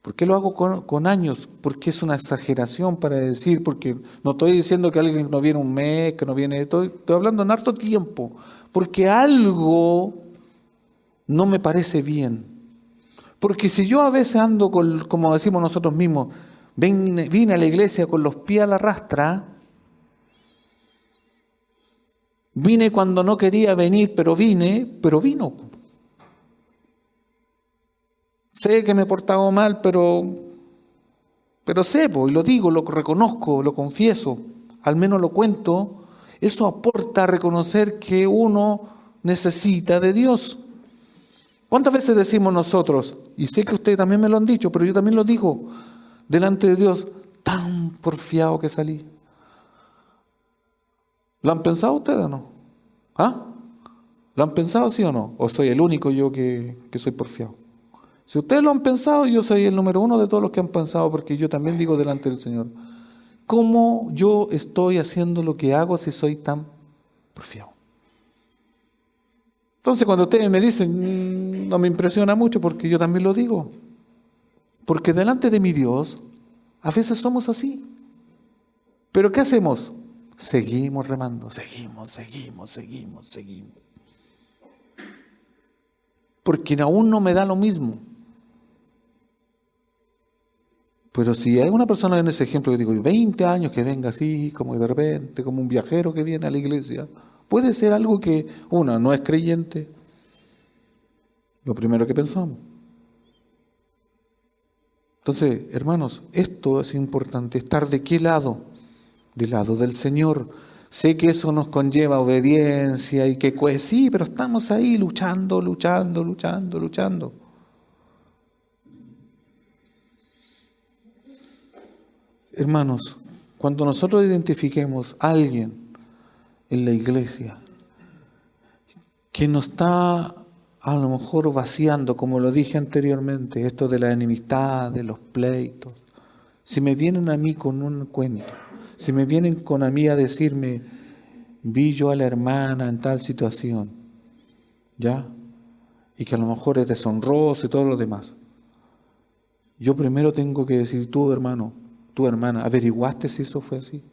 ¿Por qué lo hago con años? Porque es una exageración para decir, porque no estoy diciendo que alguien no viene un mes, que no viene, estoy hablando en harto tiempo, porque algo no me parece bien. Porque si yo a veces ando, como decimos nosotros mismos, vine a la iglesia con los pies a la rastra, vine cuando no quería venir, pero vino. Sé que me he portado mal, pero sé, y lo digo, lo reconozco, lo confieso, al menos lo cuento. Eso aporta a reconocer que uno necesita de Dios. ¿Cuántas veces decimos nosotros, y sé que ustedes también me lo han dicho, pero yo también lo digo, delante de Dios, tan porfiado que salí? ¿Lo han pensado ustedes o no? ¿Ah? ¿Lo han pensado sí o no? ¿O soy el único yo que soy porfiado? Si ustedes lo han pensado, yo soy el número 1 de todos los que han pensado, porque yo también digo delante del Señor, ¿cómo yo estoy haciendo lo que hago si soy tan porfiado? Entonces cuando ustedes me dicen, no me impresiona mucho porque yo también lo digo, porque delante de mi Dios, a veces somos así. ¿Pero qué hacemos? Seguimos remando, seguimos. Porque aún no me da lo mismo. Pero si hay una persona en ese ejemplo que digo, 20 años que venga así, como de repente, como un viajero que viene a la iglesia, puede ser algo que uno no es creyente. Lo primero que pensamos. Entonces, hermanos, esto es importante, estar ¿de qué lado? Del lado del Señor. Sé que eso nos conlleva obediencia y que sí, pero estamos ahí luchando. Hermanos, cuando nosotros identifiquemos a alguien en la iglesia que nos está a lo mejor vaciando, como lo dije anteriormente, esto de la enemistad, de los pleitos, si me vienen a mí con un cuento, si me vienen a mí a decirme, vi yo a la hermana en tal situación, ¿ya? Y que a lo mejor es deshonroso y todo lo demás. Yo primero tengo que decir, tú hermano, tu hermana, ¿averiguaste si eso fue así?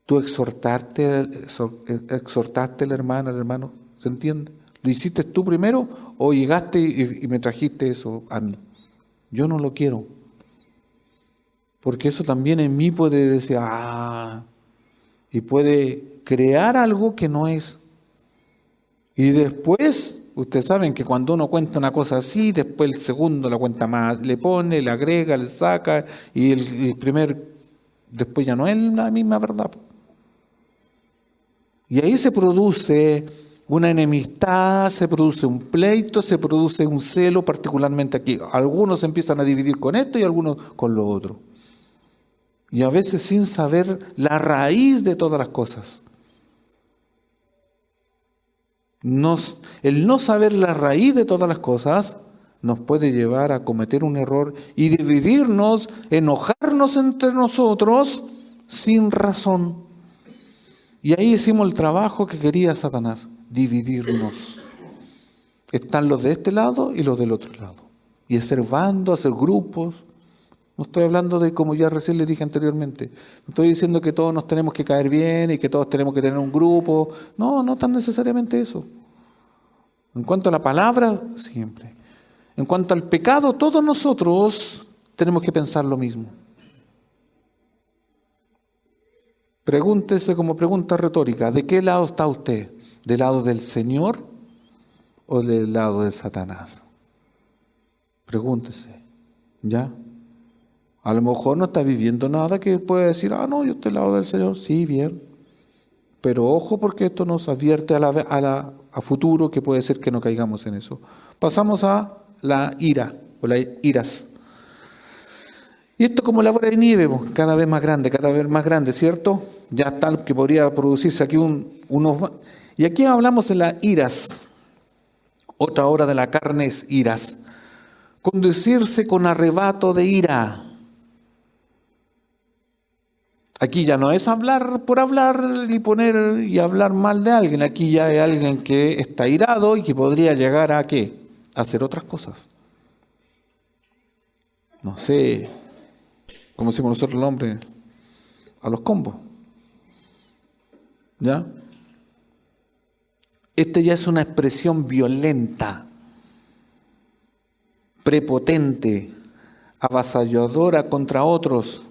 ¿Tú exhortaste a la hermana, al hermano? ¿Se entiende? ¿Lo hiciste tú primero o llegaste y me trajiste eso a mí? Yo no lo quiero. Porque eso también en mí puede decir, y puede crear algo que no es. Y después, ustedes saben que cuando uno cuenta una cosa así, después el segundo la cuenta más, le pone, le agrega, le saca, y el primer, después ya no es la misma verdad. Y ahí se produce una enemistad, se produce un pleito, se produce un celo, particularmente aquí. Algunos se empiezan a dividir con esto y algunos con lo otro. Y a veces sin saber la raíz de todas las cosas. El no saber la raíz de todas las cosas nos puede llevar a cometer un error y dividirnos, enojarnos entre nosotros sin razón. Y ahí hicimos el trabajo que quería Satanás, dividirnos. Están los de este lado y los del otro lado. Y hacer bandos, hacer grupos. No estoy hablando de, como ya recién les dije anteriormente, no estoy diciendo que todos nos tenemos que caer bien y que todos tenemos que tener un grupo. No, no tan necesariamente eso. En cuanto a la palabra, siempre. En cuanto al pecado, todos nosotros tenemos que pensar lo mismo. Pregúntese como pregunta retórica, ¿de qué lado está usted? ¿Del lado del Señor o del lado de Satanás? Pregúntese, ¿ya? A lo mejor no está viviendo nada que pueda decir, no, yo estoy del lado del Señor. Sí, bien. Pero ojo, porque esto nos advierte a futuro que puede ser que no caigamos en eso. Pasamos a la ira o las iras. Y esto como la bola de nieve, cada vez más grande, ¿cierto? Ya tal que podría producirse aquí unos... Y aquí hablamos de las iras. Otra obra de la carne es iras. Conducirse con arrebato de ira. Aquí ya no es hablar por hablar y hablar mal de alguien. Aquí ya hay alguien que está irado y que podría llegar a ¿qué? A hacer otras cosas. No sé, como decimos nosotros el hombre, a los combos. ¿Ya? Esta ya es una expresión violenta, prepotente, avasalladora contra otros.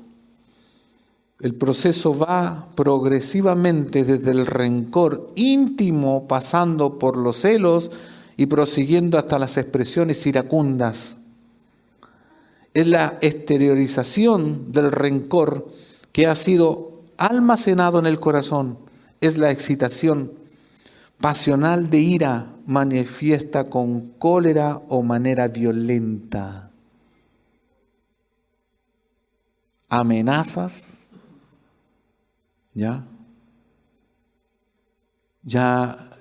El proceso va progresivamente desde el rencor íntimo, pasando por los celos y prosiguiendo hasta las expresiones iracundas. Es la exteriorización del rencor que ha sido almacenado en el corazón. Es la excitación pasional de ira manifiesta con cólera o manera violenta. Amenazas. Ya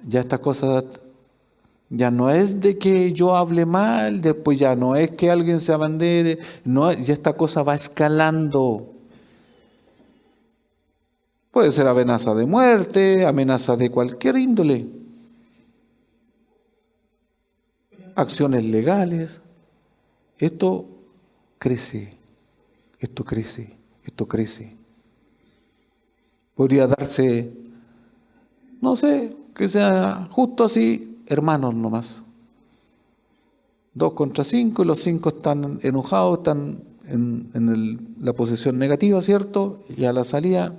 esta cosa ya no es de que yo hable mal, después ya no es que alguien se abandere, no, ya esta cosa va escalando. Puede ser amenaza de muerte, amenaza de cualquier índole, acciones legales. Esto crece. Podría darse, no sé, que sea justo así, hermanos nomás. 2 contra 5 y los 5 están enojados, están en la posición negativa, ¿cierto? Y a la salida,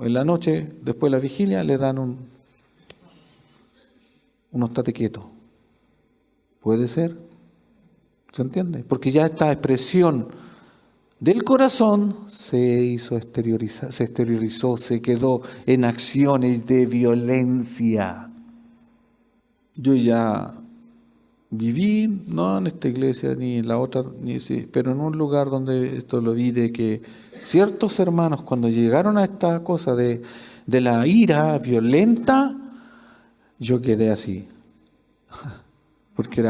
en la noche, después de la vigilia, le dan unos tate quietos. Puede ser, ¿se entiende? Porque ya esta expresión del corazón se exteriorizó, se quedó en acciones de violencia. Yo ya viví, no en esta iglesia ni en la otra, pero en un lugar donde esto lo vi, de que ciertos hermanos cuando llegaron a esta cosa de la ira violenta, yo quedé así. Porque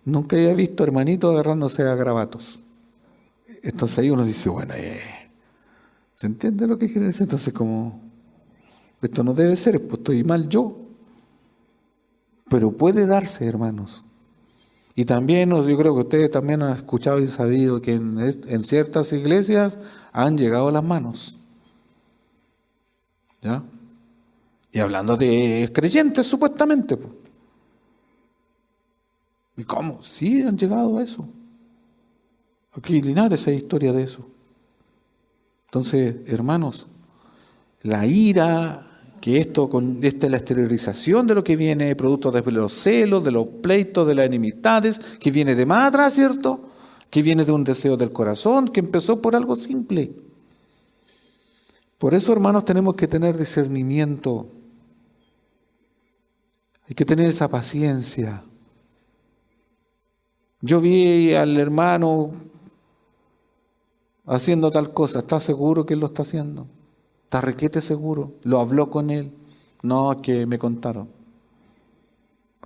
nunca había visto hermanitos agarrándose a gravatos. Entonces ahí uno dice, bueno, ¿se entiende lo que quiere decir? Entonces como, esto no debe ser, pues estoy mal yo. Pero puede darse, hermanos. Y también, yo creo que ustedes también han escuchado y sabido que en ciertas iglesias han llegado las manos. ¿Ya? Y hablando de creyentes, supuestamente. ¿Y cómo? Sí, han llegado a eso. Aquí en Linares hay historia de eso. Entonces, hermanos, la ira, que esta es la exteriorización de lo que viene, producto de los celos, de los pleitos, de las enemistades, que viene de más atrás, ¿cierto? Que viene de un deseo del corazón, que empezó por algo simple. Por eso, hermanos, tenemos que tener discernimiento. Hay que tener esa paciencia. Yo vi al hermano haciendo tal cosa. ¿Está seguro que él lo está haciendo? ¿Está requete seguro? ¿Lo habló con él? No, que me contaron.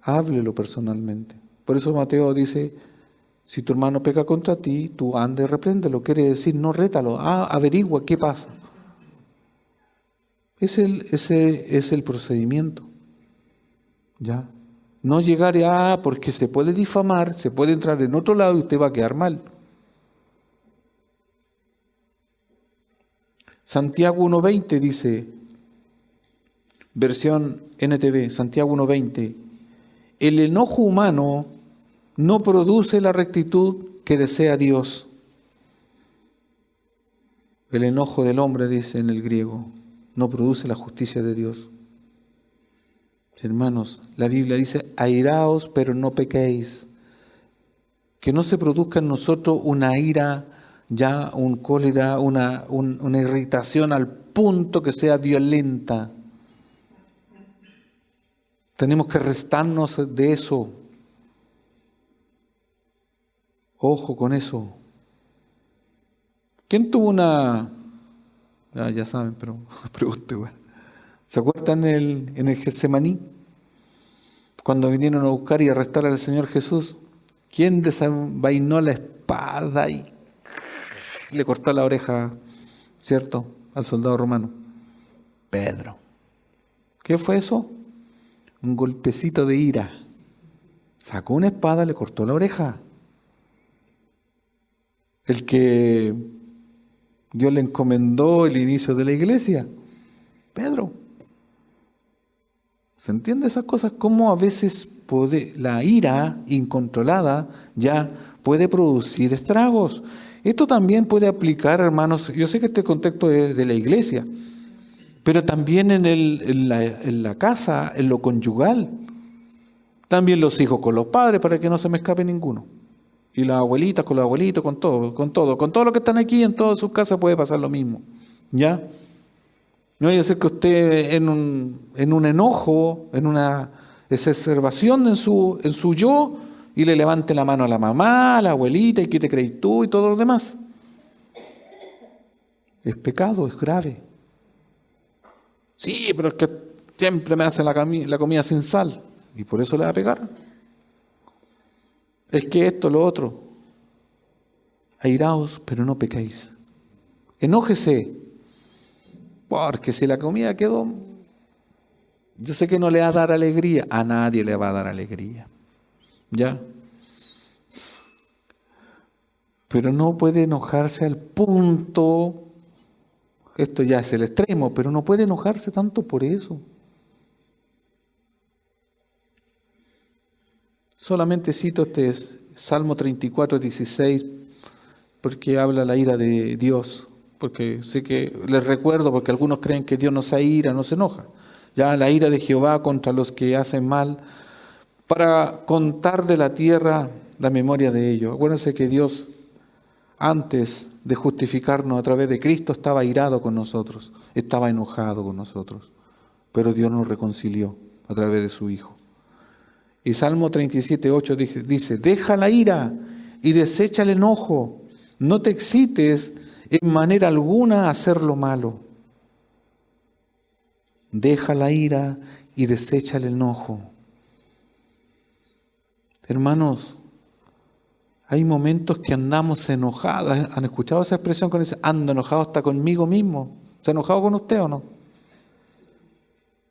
Háblelo personalmente. Por eso Mateo dice, si tu hermano peca contra ti, tú anda y repréndelo. Quiere decir, no rétalo, averigua qué pasa. Ese es el procedimiento. ¿Ya? No llegar a, porque se puede difamar, se puede entrar en otro lado y usted va a quedar mal. Santiago 1:20 dice, versión NTV, Santiago 1:20, el enojo humano no produce la rectitud que desea Dios. El enojo del hombre, dice en el griego, no produce la justicia de Dios. Hermanos, la Biblia dice, airaos, pero no pequéis. Que no se produzca en nosotros una ira, ya un cólera, una irritación al punto que sea violenta. Tenemos que restarnos de eso. Ojo con eso. ¿Quién tuvo una... ya saben, pero pregunto igual. ¿Se acuerdan en el Getsemaní? Cuando vinieron a buscar y arrestar al Señor Jesús, ¿quién desenvainó la espada y le cortó la oreja, cierto, al soldado romano? Pedro. ¿Qué fue eso? Un golpecito de ira. Sacó una espada, le cortó la oreja. El que Dios le encomendó el inicio de la iglesia, Pedro. ¿Se entiende esas cosas? Cómo a veces la ira incontrolada ya puede producir estragos. Esto también puede aplicar, hermanos, yo sé que este contexto es de la iglesia, pero también en la casa, en lo conyugal. También los hijos con los padres, para que no se me escape ninguno. Y las abuelitas con los abuelitos, con todo lo que están aquí, en todas sus casas puede pasar lo mismo. ¿Ya? No vaya a ser que usted en un enojo, en una exacerbación en su yo, y le levante la mano a la mamá, a la abuelita, y que te crees tú y todo lo demás. Es pecado, es grave. Sí, pero es que siempre me hace la comida sin sal, y por eso le va a pegar. Es que esto, lo otro. Airaos, pero no pecáis. Enójese. Porque si la comida quedó, yo sé que no le va a dar alegría, a nadie le va a dar alegría, ¿ya? Pero no puede enojarse al punto, esto ya es el extremo, pero no puede enojarse tanto por eso. Solamente cito este Salmo 34:16, porque habla la ira de Dios. Porque sé que les recuerdo, porque algunos creen que Dios no se ira, no se enoja. Ya la ira de Jehová contra los que hacen mal, para contar de la tierra la memoria de ellos. Acuérdense que Dios, antes de justificarnos a través de Cristo, estaba irado con nosotros, estaba enojado con nosotros. Pero Dios nos reconcilió a través de su Hijo. Y Salmo 37:8 dice, deja la ira y desecha el enojo, no te excites en manera alguna a hacer lo malo. Deja la ira y desecha el enojo. Hermanos, hay momentos que andamos enojados. ¿Han escuchado esa expresión cuando dice, ando enojado hasta conmigo mismo? ¿Se ha enojado con usted o no?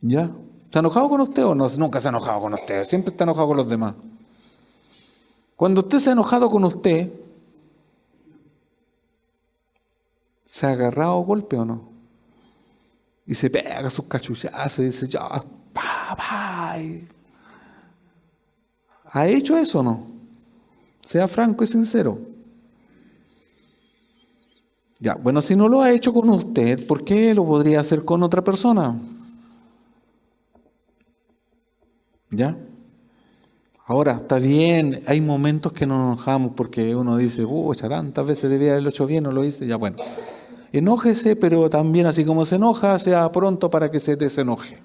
¿Ya? ¿Se ha enojado con usted o no? Nunca se ha enojado con usted, siempre está enojado con los demás. Cuando usted se ha enojado con usted, ¿se ha agarrado golpe o no? y se pega sus cachuchazos y dice, ya, papá. ¿Ha hecho eso o no? Sea franco y sincero. Ya, bueno, si no lo ha hecho con usted, ¿por qué lo podría hacer con otra persona? ¿Ya? Ahora, está bien, hay momentos que nos enojamos porque uno dice, tantas veces debía haberlo hecho bien, no lo hice, ya bueno. Enójese, pero también así como se enoja, sea pronto para que se desenoje.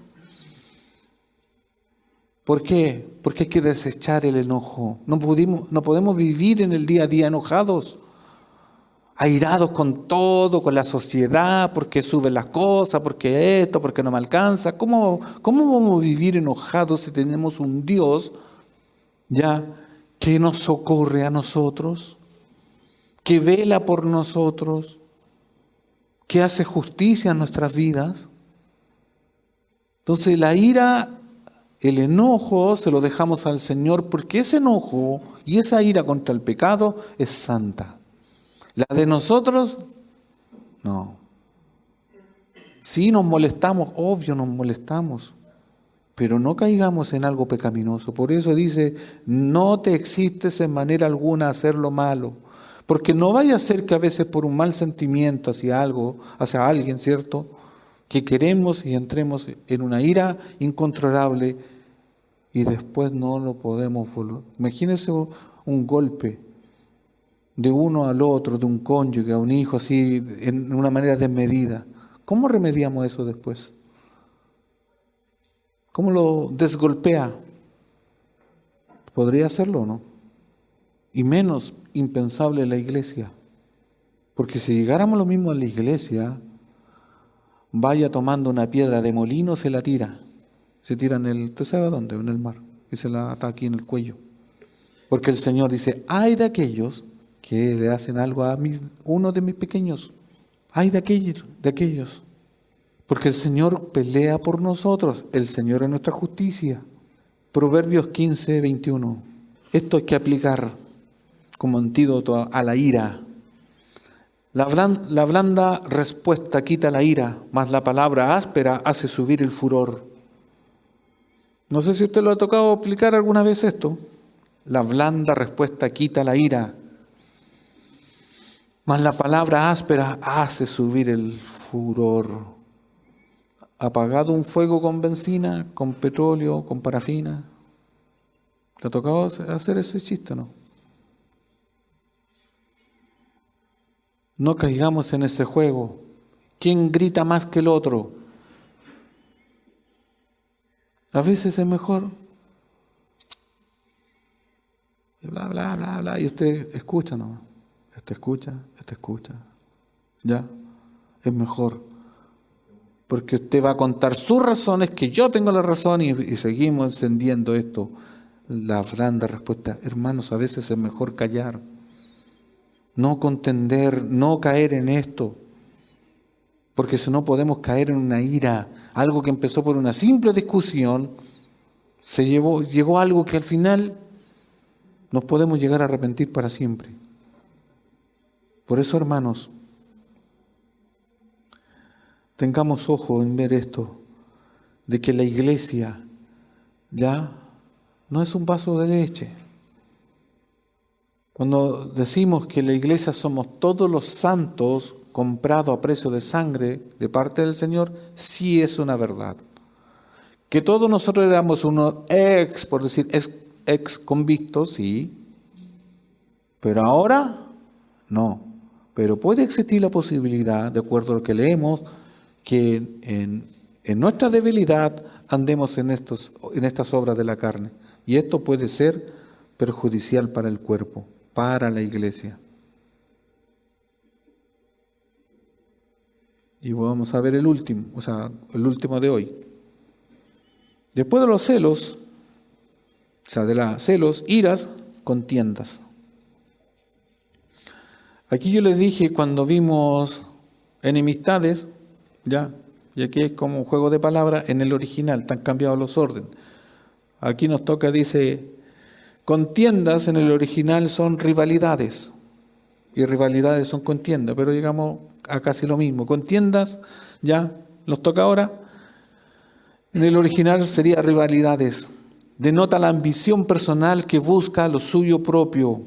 ¿Por qué? Porque hay que desechar el enojo. No podemos vivir en el día a día enojados, airados con todo, con la sociedad, porque suben las cosas, porque esto, porque no me alcanza. ¿Cómo vamos a vivir enojados si tenemos un Dios ya que nos socorre a nosotros, que vela por nosotros, que hace justicia en nuestras vidas? Entonces la ira, el enojo se lo dejamos al Señor, porque ese enojo y esa ira contra el pecado es santa. La de nosotros, no. Sí nos molestamos, obvio nos molestamos, pero no caigamos en algo pecaminoso. Por eso dice, no te excites en manera alguna a hacer lo malo, porque no vaya a ser que a veces por un mal sentimiento hacia algo, hacia alguien, ¿cierto?, que queremos y entremos en una ira incontrolable y después no lo podemos volver. Imagínense un golpe de uno al otro, de un cónyuge a un hijo, así, en una manera desmedida. ¿Cómo remediamos eso después? ¿Cómo lo desgolpea? ¿Podría hacerlo o no? Y menos impensable en la iglesia. Porque si llegáramos lo mismo a la iglesia, vaya tomando una piedra de molino, se la tira. Se tira ¿usted sabe dónde? En el mar. Y se la ata aquí en el cuello. Porque el Señor dice, ay de aquellos que le hacen algo a uno de mis pequeños. Ay de aquellos. Porque el Señor pelea por nosotros. El Señor es nuestra justicia. Proverbios 15, 21. Esto hay que aplicar como antídoto a la ira. La blanda respuesta quita la ira, mas la palabra áspera hace subir el furor. No sé si usted lo ha tocado aplicar alguna vez esto. La blanda respuesta quita la ira, mas la palabra áspera hace subir el furor. Apagado un fuego con benzina, con petróleo, con parafina. ¿Le ha tocado hacer ese chiste o no? No caigamos en ese juego. ¿Quién grita más que el otro? A veces es mejor. Bla, bla, bla, bla. Y usted escucha nomás. Este escucha. Ya. Es mejor. Porque usted va a contar sus razones, que yo tengo la razón, y seguimos encendiendo esto. La blanda respuesta. Hermanos, a veces es mejor callar. No contender, no caer en esto. Porque si no podemos caer en una ira. Algo que empezó por una simple discusión, llegó a algo que al final nos podemos llegar a arrepentir para siempre. Por eso, hermanos, tengamos ojo en ver esto, de que la iglesia ya no es un vaso de leche. Cuando decimos que la iglesia somos todos los santos comprados a precio de sangre de parte del Señor, sí es una verdad. Que todos nosotros éramos unos por decir, ex convictos, sí, pero ahora no. Pero puede existir la posibilidad, de acuerdo a lo que leemos, que en nuestra debilidad andemos en estas obras de la carne. Y esto puede ser perjudicial para el cuerpo, para la iglesia. Y vamos a ver el último de hoy. Después de los celos, iras, contiendas. Aquí yo les dije cuando vimos enemistades, y aquí es como un juego de palabras, en el original están cambiados los órdenes. Aquí nos toca, dice, contiendas en el original son rivalidades, y rivalidades son contiendas, pero llegamos a casi lo mismo. Contiendas, nos toca ahora. En el original sería rivalidades. Denota la ambición personal que busca lo suyo propio.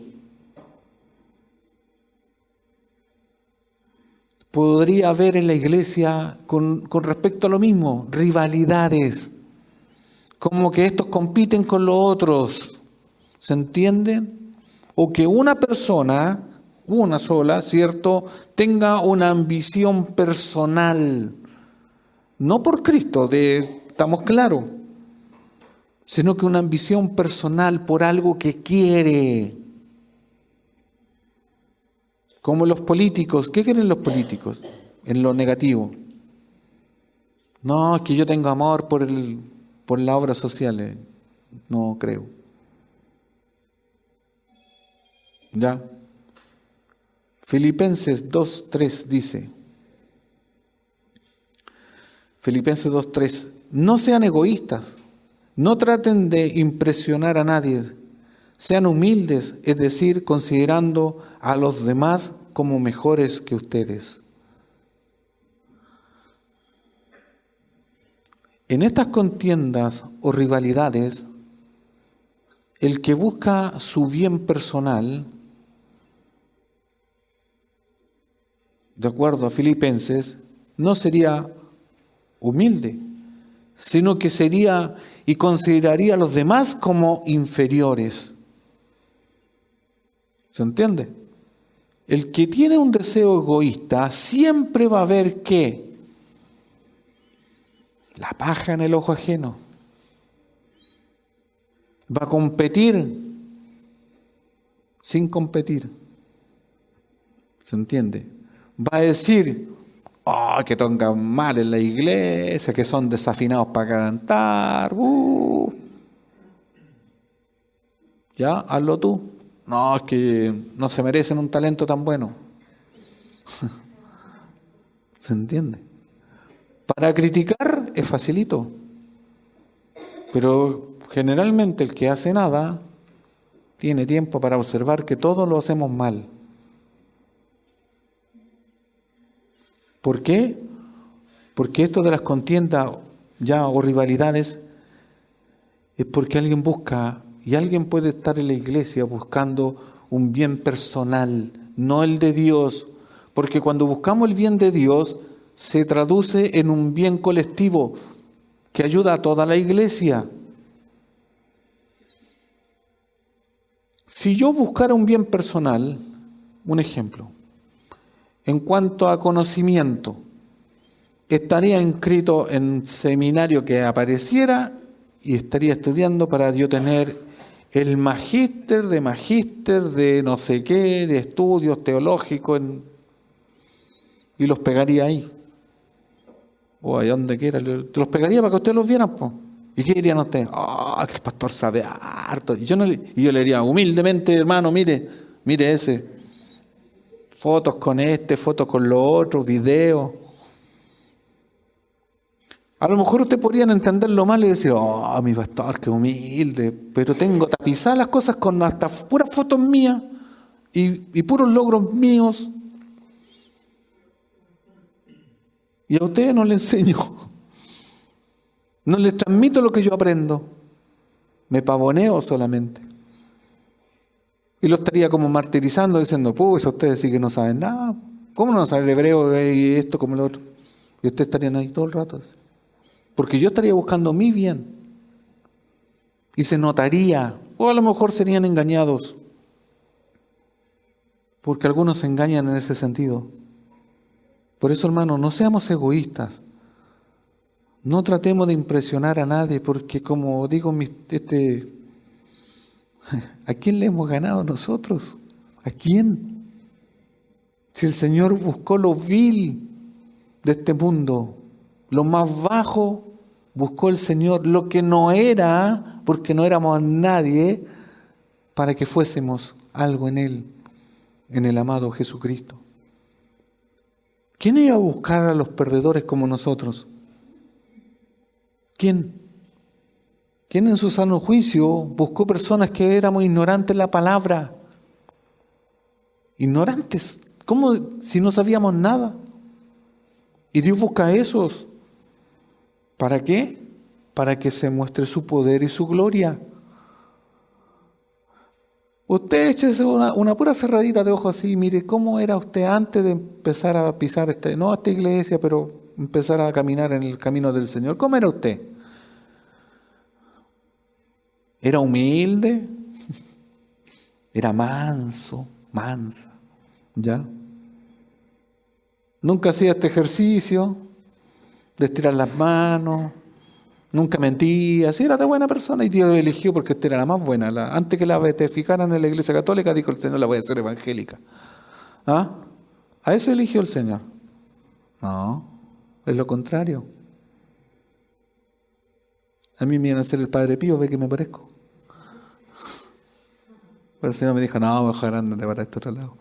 Podría haber en la iglesia con respecto a lo mismo, rivalidades. Como que estos compiten con los otros. ¿Se entienden? O que una persona, una sola, ¿cierto?, tenga una ambición personal. No por Cristo, estamos claros, sino que una ambición personal por algo que quiere. Como los políticos. ¿Qué quieren los políticos? En lo negativo. No, es que yo tengo amor por las obras sociales. No creo. ¿Ya? Filipenses 2:3 dice. Filipenses 2:3. No sean egoístas. No traten de impresionar a nadie. Sean humildes, es decir, considerando a los demás como mejores que ustedes. En estas contiendas o rivalidades, el que busca su bien personal, de acuerdo a Filipenses, no sería humilde, sino que sería y consideraría a los demás como inferiores. ¿Se entiende? El que tiene un deseo egoísta siempre va a ver ¿qué? La paja en el ojo ajeno. Va a competir sin competir. ¿Se entiende? Va a decir, que tocan mal en la iglesia, que son desafinados para cantar. Ya, hazlo tú. No, es que no se merecen un talento tan bueno. ¿Se entiende? Para criticar es facilito. Pero generalmente el que hace nada tiene tiempo para observar que todos lo hacemos mal. ¿Por qué? Porque esto de las contiendas ya o rivalidades es porque alguien busca, y alguien puede estar en la iglesia buscando un bien personal, no el de Dios, porque cuando buscamos el bien de Dios se traduce en un bien colectivo que ayuda a toda la iglesia. Si yo buscara un bien personal, un ejemplo, en cuanto a conocimiento, estaría inscrito en seminario que apareciera y estaría estudiando para yo tener el magíster de no sé qué, de estudios teológicos, y los pegaría ahí. O allá donde quiera, te los pegaría para que ustedes los vieran, po. ¿Y qué dirían ustedes? Que el pastor sabe harto. Y yo le diría humildemente, hermano, mire ese. Fotos con fotos con lo otro, videos. A lo mejor ustedes podrían entenderlo mal y decir, mi pastor, qué humilde, pero tengo tapizadas las cosas con hasta puras fotos mías y puros logros míos. Y a ustedes no les enseño, no les transmito lo que yo aprendo, me pavoneo solamente. Y lo estaría como martirizando, diciendo, pues ustedes sí que no saben nada. ¿Cómo no saben hebreo y esto como lo otro? Y ustedes estarían ahí todo el rato así. Porque yo estaría buscando mi bien. Y se notaría, o a lo mejor serían engañados. Porque algunos se engañan en ese sentido. Por eso, hermanos, no seamos egoístas. No tratemos de impresionar a nadie, porque como digo, ¿a quién le hemos ganado nosotros? ¿A quién? Si el Señor buscó lo vil de este mundo, lo más bajo, buscó el Señor lo que no era, porque no éramos nadie, para que fuésemos algo en Él, en el amado Jesucristo. ¿Quién iba a buscar a los perdedores como nosotros? ¿Quién? ¿Quién en su sano juicio buscó personas que éramos ignorantes en la palabra? Ignorantes. ¿Cómo si no sabíamos nada? Y Dios busca a esos. ¿Para qué? Para que se muestre su poder y su gloria. Usted échese una pura cerradita de ojos así, mire cómo era usted antes de empezar a pisar no esta iglesia, pero empezar a caminar en el camino del Señor. ¿Cómo era usted? ¿Era humilde? ¿Era mansa? ¿Ya? Nunca hacía este ejercicio de estirar las manos, nunca mentía, sí era de buena persona y Dios eligió porque usted era la más buena. Antes que la beatificaran en la iglesia católica, dijo el Señor, la voy a hacer evangélica. ¿Ah? ¿A eso eligió el Señor? No, es lo contrario. A mí me iban a hacer el Padre Pío, ve que me parezco. Pero el Señor me dijo, no, mejor ándate para este otro lado.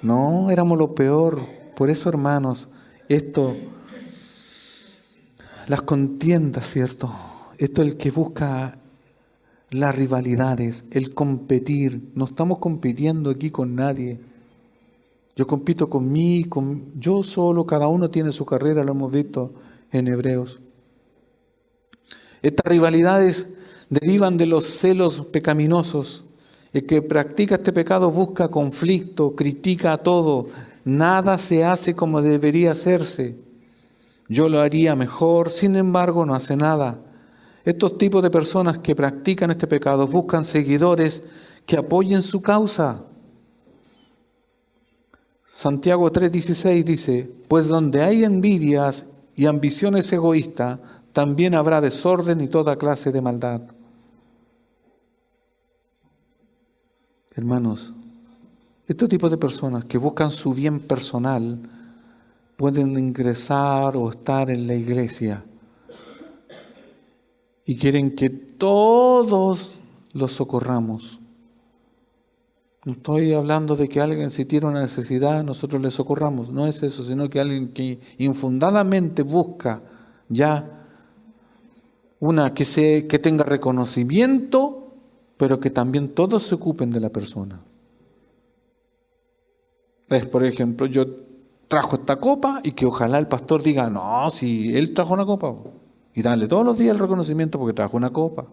No, éramos lo peor. Por eso, hermanos, las contiendas, ¿cierto? Esto es el que busca las rivalidades, el competir. No estamos compitiendo aquí con nadie. Yo compito yo solo, cada uno tiene su carrera, lo hemos visto en Hebreos. Estas rivalidades derivan de los celos pecaminosos. El que practica este pecado busca conflicto, critica a todo. Nada se hace como debería hacerse. Yo lo haría mejor, sin embargo no hace nada. Estos tipos de personas que practican este pecado buscan seguidores que apoyen su causa. Santiago 3:16 dice, pues donde hay envidias y ambiciones egoístas, también habrá desorden y toda clase de maldad. Hermanos, estos tipos de personas que buscan su bien personal pueden ingresar o estar en la iglesia y quieren que todos los socorramos. No estoy hablando de que alguien si tiene una necesidad nosotros le socorramos, no es eso, sino que alguien que infundadamente busca ya que tenga reconocimiento, pero que también todos se ocupen de la persona. Por ejemplo, yo trajo esta copa y que ojalá el pastor diga, no, si él trajo una copa, y darle todos los días el reconocimiento porque trajo una copa.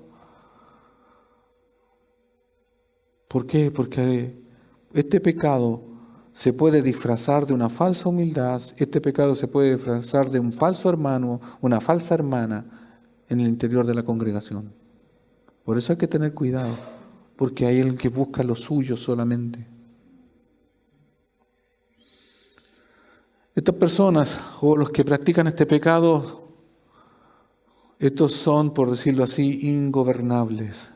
¿Por qué? Porque este pecado se puede disfrazar de una falsa humildad, este pecado se puede disfrazar de un falso hermano, una falsa hermana en el interior de la congregación. Por eso hay que tener cuidado, porque hay el que busca lo suyo solamente. Estas personas o los que practican este pecado, estos son, por decirlo así, ingobernables.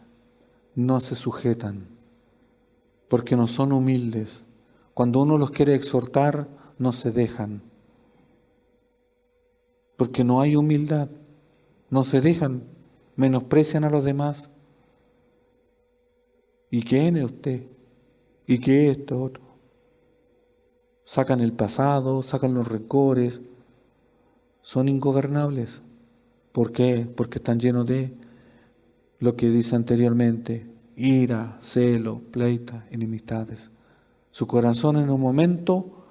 No se sujetan, porque no son humildes. Cuando uno los quiere exhortar, no se dejan, porque no hay humildad. No se dejan, menosprecian a los demás. ¿Y quién es usted? ¿Y qué es esto otro? Sacan el pasado, sacan los rencores. Son ingobernables. ¿Por qué? Porque están llenos de lo que dice anteriormente: ira, celo, pleita, enemistades. Su corazón en un momento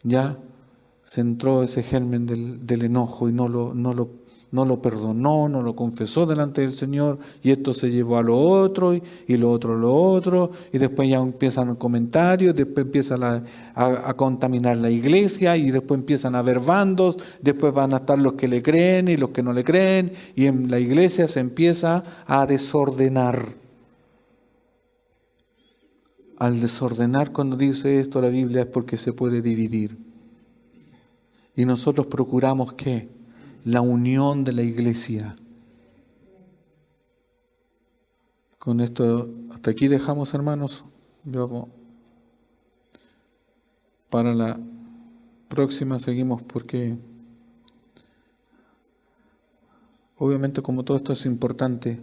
ya centró ese germen del enojo y no lo perdonó, no lo confesó delante del Señor, y esto se llevó a lo otro, y lo otro, y después ya empiezan comentarios, después empiezan a contaminar la iglesia, y después empiezan a haber bandos, después van a estar los que le creen y los que no le creen, y en la iglesia se empieza a desordenar. Al desordenar, cuando dice esto la Biblia, es porque se puede dividir. Y nosotros procuramos ¿qué? La unión de la iglesia. Con esto, hasta aquí dejamos, hermanos. Para la próxima seguimos, porque obviamente como todo esto es importante,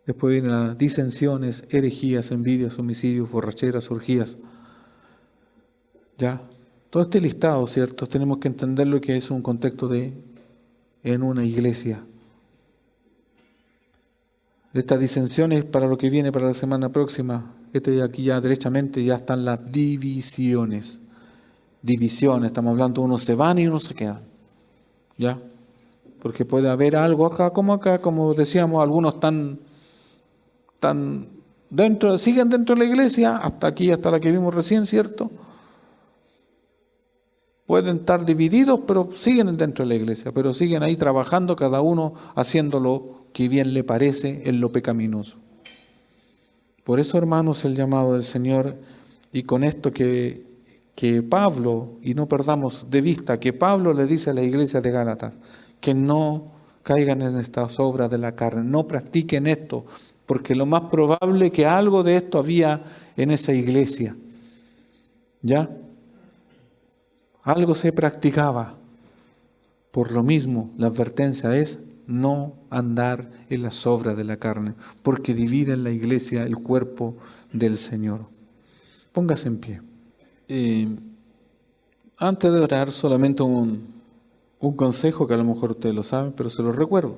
después vienen las disensiones, herejías, envidias, homicidios, borracheras, orgías. ¿Ya? Todo este listado, ¿cierto? Tenemos que entender lo que es un contexto en una iglesia. Estas disensiones para lo que viene para la semana próxima, aquí ya derechamente ya están las divisiones. Divisiones, estamos hablando, unos se van y unos se quedan. ¿Ya? Porque puede haber algo acá, como decíamos, algunos están dentro, siguen dentro de la iglesia, hasta aquí, hasta la que vimos recién, ¿cierto? Pueden estar divididos, pero siguen dentro de la iglesia, pero siguen ahí trabajando, cada uno haciendo lo que bien le parece en lo pecaminoso. Por eso, hermanos, el llamado del Señor, y con esto que Pablo, y no perdamos de vista, que Pablo le dice a la iglesia de Gálatas, que no caigan en estas obras de la carne, no practiquen esto, porque lo más probable es que algo de esto había en esa iglesia. ¿Ya? Algo se practicaba. Por lo mismo, la advertencia es no andar en las obras de la carne, porque dividen la iglesia, el cuerpo del Señor. Póngase en pie. Antes de orar, solamente un consejo que a lo mejor ustedes lo saben, pero se lo recuerdo.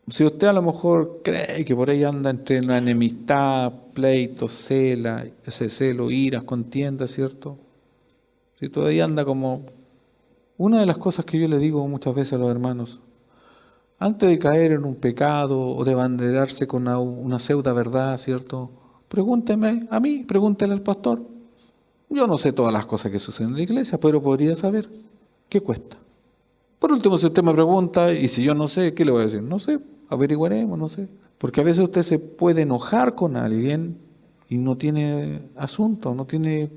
Si usted a lo mejor cree que por ahí anda entre una enemistad, pleito, celo, iras, contiendas, ¿cierto? Si todavía anda como... Una de las cosas que yo le digo muchas veces a los hermanos, antes de caer en un pecado o de abanderarse con una pseudo verdad, ¿cierto? Pregúnteme a mí, pregúntele al pastor. Yo no sé todas las cosas que suceden en la iglesia, pero podría saber qué cuesta. Por último, si usted me pregunta, y si yo no sé, ¿qué le voy a decir? No sé, averiguaremos, no sé. Porque a veces usted se puede enojar con alguien y no tiene asunto, no tiene...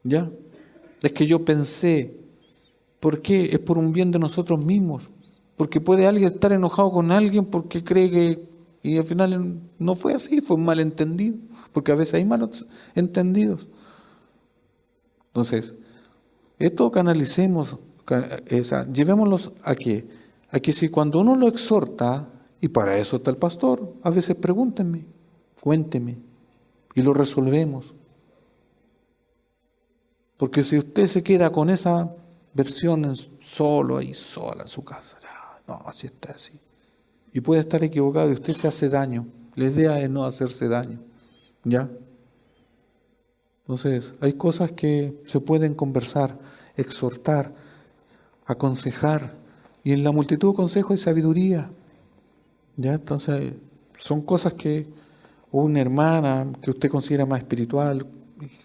¿Ya? Es que yo pensé, ¿por qué? Es por un bien de nosotros mismos. Porque puede alguien estar enojado con alguien porque cree que... Y al final no fue así, fue un malentendido. Porque a veces hay malos entendidos. Entonces, esto canalicemos, llevémoslos a qué? A que si cuando uno lo exhorta, y para eso está el pastor, a veces pregúntenme, cuénteme, y lo resolvemos. Porque si usted se queda con esa versión solo ahí, sola en su casa, no, así está así. Y puede estar equivocado y usted se hace daño. La idea es no hacerse daño, ¿ya? Entonces, hay cosas que se pueden conversar, exhortar, aconsejar, y en la multitud de consejos hay sabiduría, ¿ya? Entonces, son cosas que una hermana que usted considera más espiritual,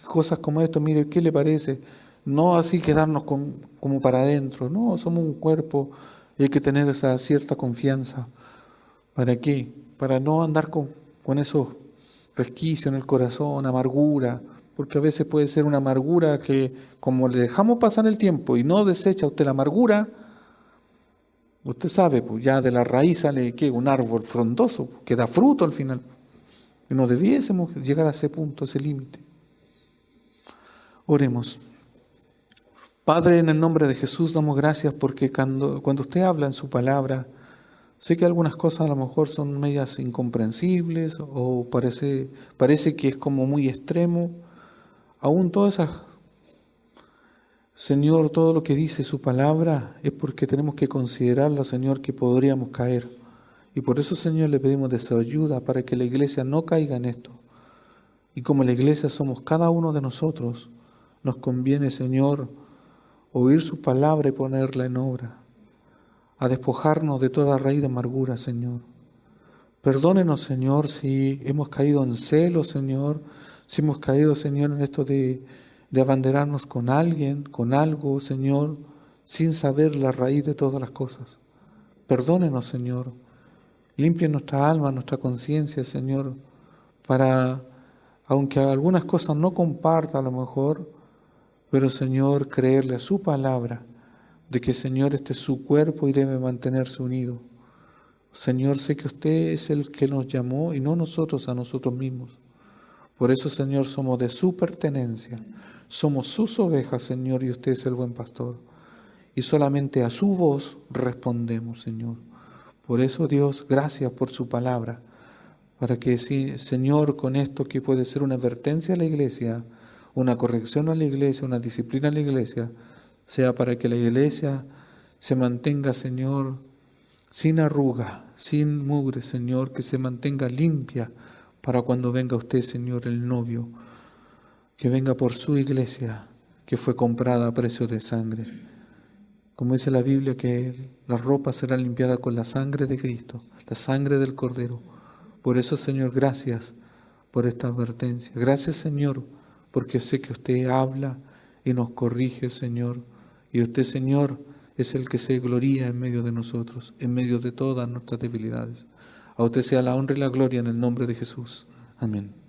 cosas como esto, mire, ¿qué le parece? No así quedarnos como para adentro, no, somos un cuerpo y hay que tener esa cierta confianza. ¿Para qué? Para no andar con esos resquicios en el corazón, amargura, porque a veces puede ser una amargura que como le dejamos pasar el tiempo y no desecha usted la amargura, usted sabe, pues ya de la raíz sale ¿qué? Un árbol frondoso que da fruto al final. Y no debiésemos llegar a ese punto, a ese límite. Oremos. Padre, en el nombre de Jesús damos gracias porque cuando usted habla en su palabra, sé que algunas cosas a lo mejor son medias incomprensibles o parece que es como muy extremo. Aún todas esas, Señor, todo lo que dice su palabra es porque tenemos que considerarla, Señor, que podríamos caer. Y por eso, Señor, le pedimos de su ayuda para que la iglesia no caiga en esto. Y como la iglesia somos cada uno de nosotros, nos conviene, Señor, oír su palabra y ponerla en obra, a despojarnos de toda raíz de amargura, Señor. Perdónenos, Señor, si hemos caído en celo, Señor, si hemos caído, Señor, en esto de abanderarnos con alguien, con algo, Señor, sin saber la raíz de todas las cosas. Perdónenos, Señor. Limpie nuestra alma, nuestra conciencia, Señor, para, aunque algunas cosas no comparta a lo mejor, pero, Señor, creerle a su palabra, de que, Señor, este es su cuerpo y debe mantenerse unido. Señor, sé que usted es el que nos llamó y no nosotros a nosotros mismos. Por eso, Señor, somos de su pertenencia. Somos sus ovejas, Señor, y usted es el buen pastor. Y solamente a su voz respondemos, Señor. Por eso, Dios, gracias por su palabra. Para que, sí, Señor, con esto que puede ser una advertencia a la iglesia, una corrección a la iglesia, una disciplina a la iglesia, sea para que la iglesia se mantenga, Señor, sin arruga, sin mugre, Señor, que se mantenga limpia para cuando venga usted, Señor, el novio, que venga por su iglesia, que fue comprada a precio de sangre. Como dice la Biblia, que la ropa será limpiada con la sangre de Cristo, la sangre del Cordero. Por eso, Señor, gracias por esta advertencia. Gracias, Señor, porque sé que usted habla y nos corrige, Señor. Y usted, Señor, es el que se gloría en medio de nosotros, en medio de todas nuestras debilidades. A usted sea la honra y la gloria en el nombre de Jesús. Amén.